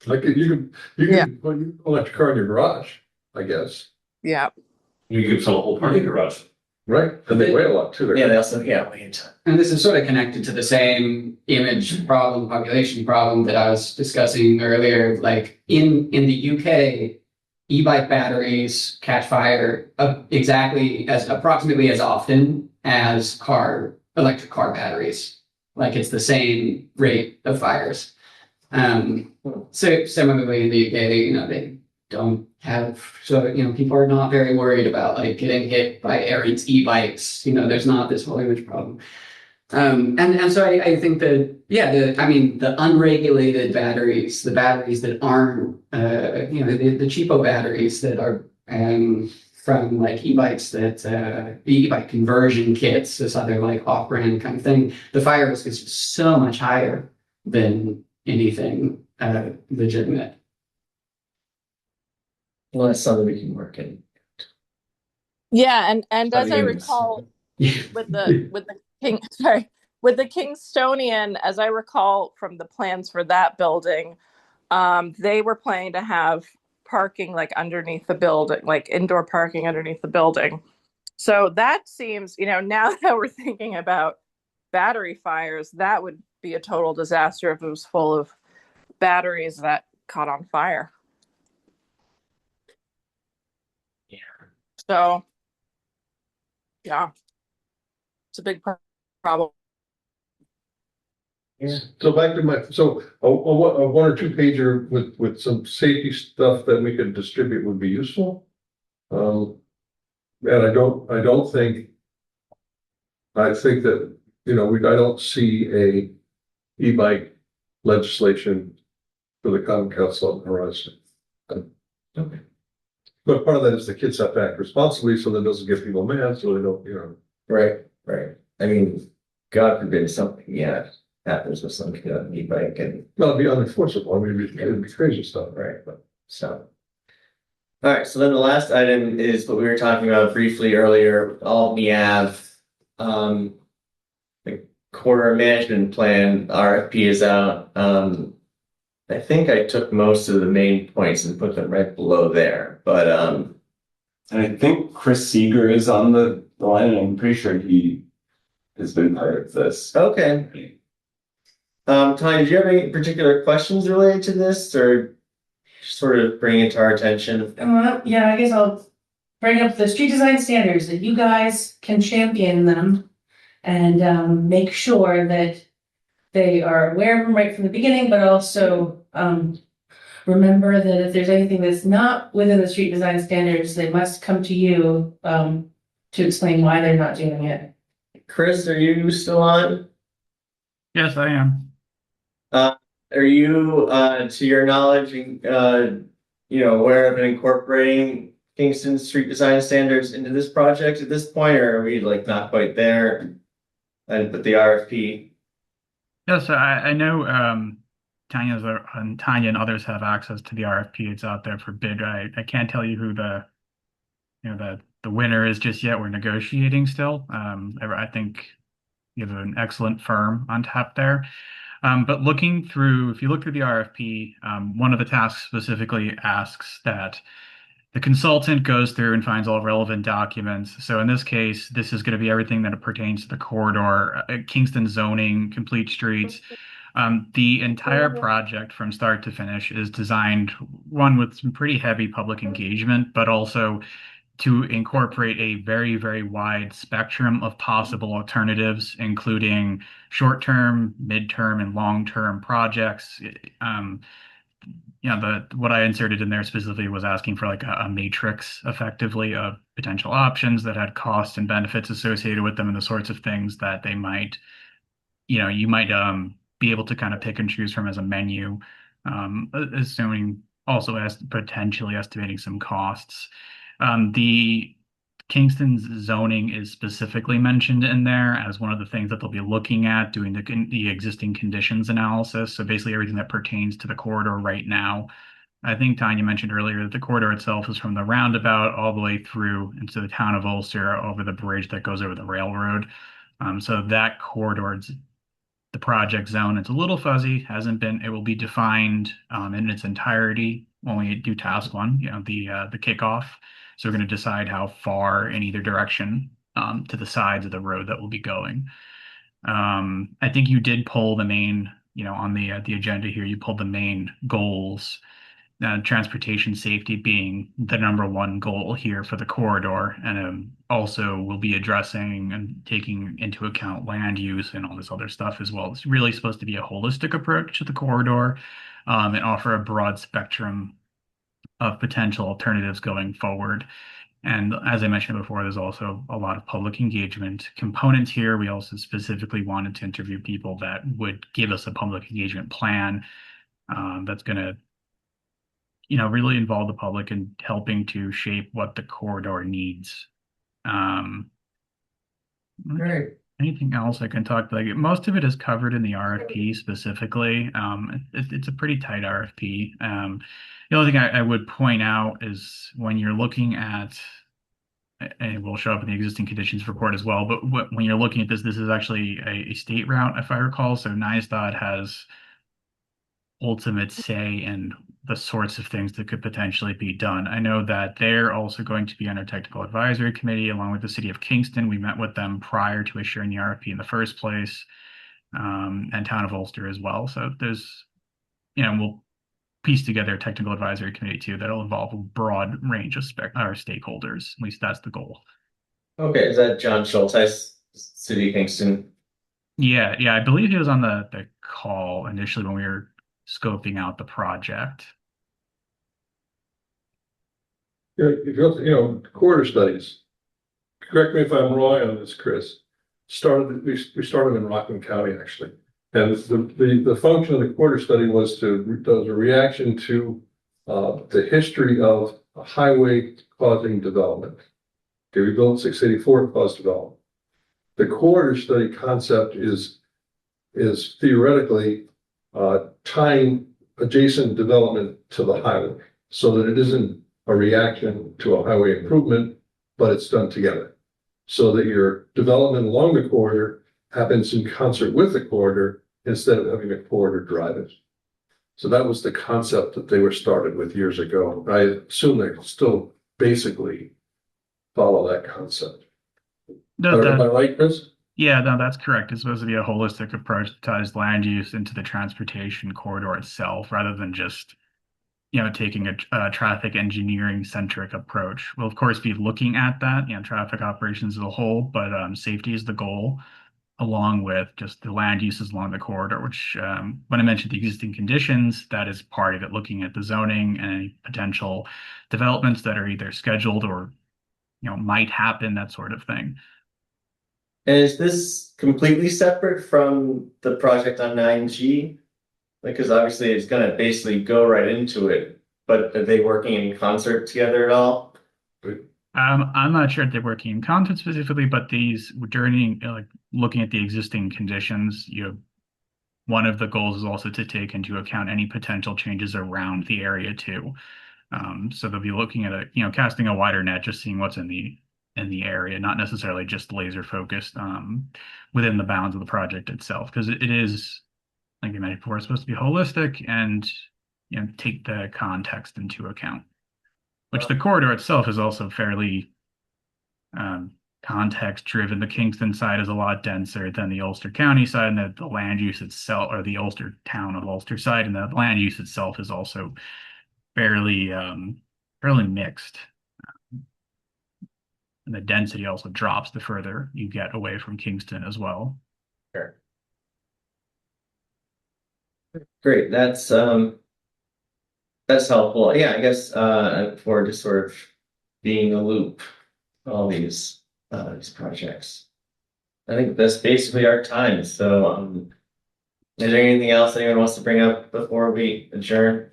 E: Like you can put an electric car in your garage, I guess,
J: Yeah.
A: You give some whole parking garage.
E: right? And they weigh a lot too.
B: Yeah, they also, weigh a ton.
C: And this is sort of connected to the same image problem, population problem that I was discussing earlier. Like in the UK, e-bike batteries catch fire approximately as often as electric car batteries. Like it's the same rate of fires. So similarly in the UK, they don't have, people are not very worried about like getting hit by errant e-bikes. There's not this whole image problem. And so I think that, the unregulated batteries, the batteries that aren't, the cheapo batteries that are from like e-bikes the e-bike conversion kits, this other like off-brand kind of thing, the fire risk is just so much higher than anything legitimate.
B: Well, that's something we can work in.
J: Yeah, and as I
B: Audience.
J: recall, with the Kingstonian, as I recall from the plans for that building, they were planning to have parking like underneath the building, like indoor parking underneath the building. So that seems, now that we're thinking about battery fires, that would be a total disaster if it was full of batteries that caught on fire.
B: Yeah.
J: So, yeah, it's a big problem.
E: Yeah. So back to a one or two pager with some safety stuff that we could distribute would be useful. And I think that, I don't see a e-bike legislation for the common council on the horizon.
B: Okay.
E: But part of that is the kids have to act responsibly so that it doesn't get people mad, so they don't,
B: Right. I mean, God forbid something, happens with some kid on an e-bike and.
E: Well, it'd be unenforceable. I mean, it'd be crazy stuff.
B: Right, so. All right, so then the last item is what we were talking about briefly earlier, Albany Ave. The corridor management plan RFP is out. I think I took most of the main points and put them right below there, but
D: And I think Chris Seeger is on the line, and I'm pretty sure he has been part of this.
B: okay. Tanya, do you have any particular questions related to this, or sort of bring it to our attention?
F: Yeah, I guess I'll bring up the street design standards that you guys can champion them and make sure that they are aware of them right from the beginning, but also remember that if there's anything that's not within the street design standards, they must come to you to explain why they're not doing it.
B: Chris, are you still on?
K: Yes, I am.
B: Are you, to your knowledge, aware of incorporating Kingston street design standards into this project at this point, or are we like not quite there? And with the RFP?
K: Yes, I know Tanya and others have access to the RFP. It's out there for bid. I can't tell you who the winner is just yet. We're negotiating still. I think you have an excellent firm on tap there. But if you look through the RFP, one of the tasks specifically asks that the consultant goes through and finds all relevant documents. So in this case, this is going to be everything that pertains to the corridor, Kingston zoning, complete streets. The entire project from start to finish is designed, one, with some pretty heavy public engagement, but also to incorporate a very, very wide spectrum of possible alternatives, including short-term, mid-term, and long-term projects. What I inserted in there specifically was asking for like a matrix, effectively, of potential options that had costs and benefits associated with them, and the sorts of things that they might, you might be able to kind of pick and choose from as a menu, assuming also as potentially estimating some costs. The Kingston's zoning is specifically mentioned in there as one of the things that they'll be looking at doing the existing conditions analysis. So basically everything that pertains to the corridor right now. I think Tanya mentioned earlier that the corridor itself is from the roundabout all the way through into the town of Ulster over the bridge that goes over the railroad. So that corridor, the project zone, it's a little fuzzy, it will be defined in its entirety when we do task one, the kickoff. So we're going to decide how far in either direction to the sides of the road that we'll be going. I think you did pull the main, on the agenda here, you pulled the main goals. Transportation safety being the number one goal here for the corridor, and also we'll be addressing and taking into account land use and all this other stuff as well. It's really supposed to be a holistic approach to the corridor and offer a broad spectrum of potential alternatives going forward. And as I mentioned before, there's also a lot of public engagement components here. We also specifically wanted to interview people that would give us a public engagement plan that's going to really involve the public in helping to shape what the corridor needs.
B: Right.
K: Anything else I can talk about? Most of it is covered in the RFP specifically. It's a pretty tight RFP. The only thing I would point out is when you're looking at, and it will show up in the existing conditions report as well, but when you're looking at this is actually a state route, if I recall. So NISDOT has ultimate say in the sorts of things that could potentially be done. I know that they're also going to be on our technical advisory committee along with the city of Kingston. We met with them prior to issuing the RFP in the first place, and town of Ulster as well. So there's, we'll piece together a technical advisory committee too that'll involve a broad range of our stakeholders. At least that's the goal.
B: Okay, is that John Schulteis, City of Kingston?
K: Yeah, I believe he was on the call initially when we were scoping out the project.
E: Yeah, if you look, corridor studies, correct me if I'm wrong on this, Chris, we started in Rockland County actually. And the function of the corridor study was a reaction to the history of a highway causing development. Okay, we built 684 caused development. The corridor study concept is theoretically tying adjacent development to the highway so that it isn't a reaction to a highway improvement, but it's done together. So that your development along the corridor happens in concert with the corridor instead of having a corridor drive it. So that was the concept that they were started with years ago. I assume they still basically follow that concept. Am I right, Chris?
K: Yeah, no, that's correct. It's supposed to be a holistic approach that ties land use into the transportation corridor itself, rather than just, taking a traffic engineering centric approach. We'll of course be looking at that, traffic operations as a whole, but safety is the goal, along with just the land uses along the corridor, which when I mentioned the existing conditions, that is part of it, looking at the zoning and any potential developments that are either scheduled or, might happen, that sort of thing.
B: And is this completely separate from the project on 9G? Because obviously it's going to basically go right into it, but are they working in concert together at all?
K: I'm not sure if they're working in concert specifically, but during looking at the existing conditions, one of the goals is also to take into account any potential changes around the area too. So they'll be looking at casting a wider net, just seeing what's in the area, not necessarily just laser focused within the bounds of the project itself, because it is, like you mentioned before, it's supposed to be holistic and take the context into account. Which the corridor itself is also fairly context driven. The Kingston side is a lot denser than the Ulster County side, and the land use itself, or the Ulster town of Ulster side, and the land use itself is also fairly mixed. And the density also drops the further you get away from Kingston as well.
B: Sure. Great, that's helpful. Yeah, I guess I look forward to sort of being in the loop all these projects. I think that's basically our time. So is there anything else anyone wants to bring up before we adjourn?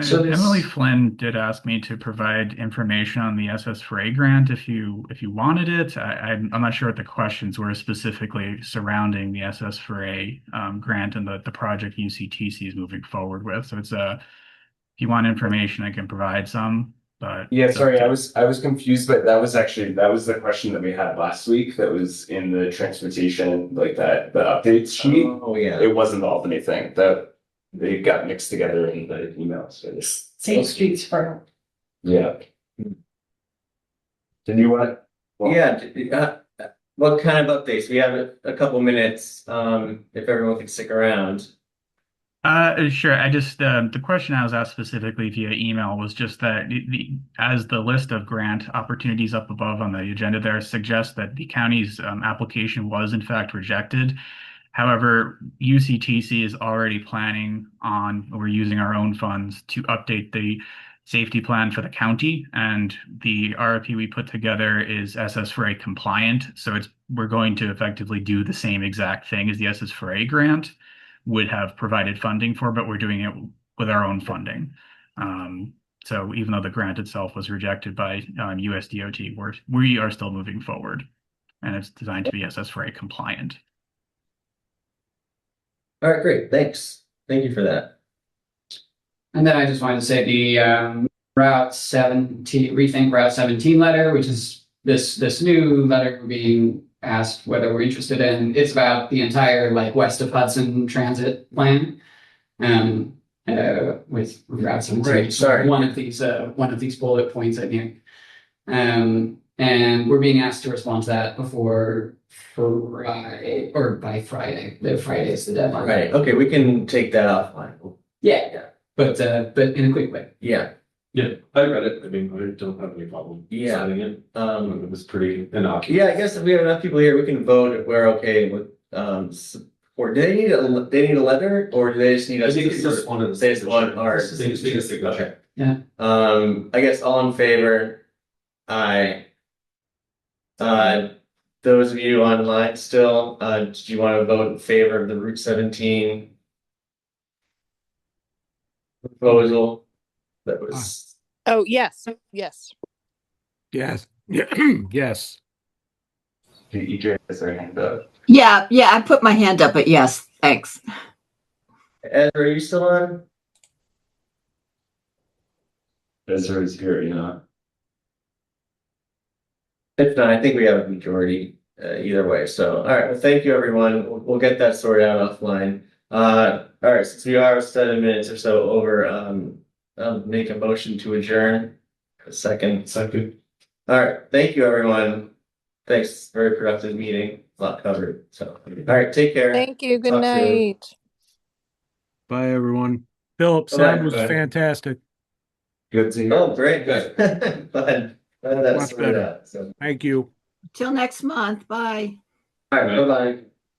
C: So this-
K: Emily Flynn did ask me to provide information on the SS Frey grant if you wanted it. I'm not sure what the questions were specifically surrounding the SS Frey grant and the project UCTC is moving forward with. So it's if you want information, I can provide some. But
D: Yeah, sorry, I was confused, but that was the question that we had last week that was in the transportation, like the updates sheet.
B: Oh, yeah.
D: It wasn't involved anything that they got mixed together in the emails. So this,
F: Safe Streets for.
D: yeah. Did you want?
B: What kind of updates? We have a couple minutes, if everyone can stick around.
K: Sure. I just the question I was asked specifically via email was just that as the list of grant opportunities up above on the agenda there suggests that the county's application was in fact rejected. However, UCTC is already planning on, we're using our own funds to update the safety plan for the county, and the RFP we put together is SS Frey compliant. So we're going to effectively do the same exact thing as the SS Frey grant would have provided funding for, but we're doing it with our own funding. So even though the grant itself was rejected by USDOT, we are still moving forward, and it's designed to be SS Frey compliant.
B: All right, great. Thanks. Thank you for that.
C: And then I just wanted to say the Route 17, Rethink Route 17 letter, which is this new letter we're being asked whether we're interested in. It's about the entire west of Hudson transit plan. With Route 17.
B: Right, sorry.
C: One of these bullet points, I think. And we're being asked to respond to that before Friday, or by Friday. The Friday is the deadline.
B: Right. Okay, we can take that offline.
C: Yeah. But in a quick way.
B: Yeah.
A: Yeah, I read it. I mean, I don't have any problem signing it. It was pretty innocuous.
B: Yeah, I guess if we have enough people here, we can vote if we're okay with support. Do they need a letter, or do they just need us?
A: I think it's just one of the.
B: They just want ours.
A: They just need a signature.
B: Okay.
C: Yeah.
B: I guess all in favor? Aye. Those of you online still, did you want to vote in favor of the Route 17 proposal? That was.
J: Oh, yes. Yes.
H: Yes. Yes.
D: EJ has their hand up.
O: Yeah, I put my hand up, but yes, thanks.
B: Ezra, are you still on?
D: Ezra is here,
B: If not, I think we have a majority either way. So, all right. Well, thank you, everyone. We'll get that sorted out offline. All right. Since we are 7 minutes or so over, I'll make a motion to adjourn. A second. All right. Thank you, everyone. Thanks. Very productive meeting. A lot covered. So, all right. Take care.
J: Thank you. Good
B: Talk soon.
J: night.
H: Bye, everyone. Philip, sound was fantastic.
D: Good to hear.
B: Oh, great. Good. Glad that's
H: Much
B: sorted
H: better.
B: out. So,
H: Thank you.
O: Till next month. Bye.
B: all right. Bye-bye.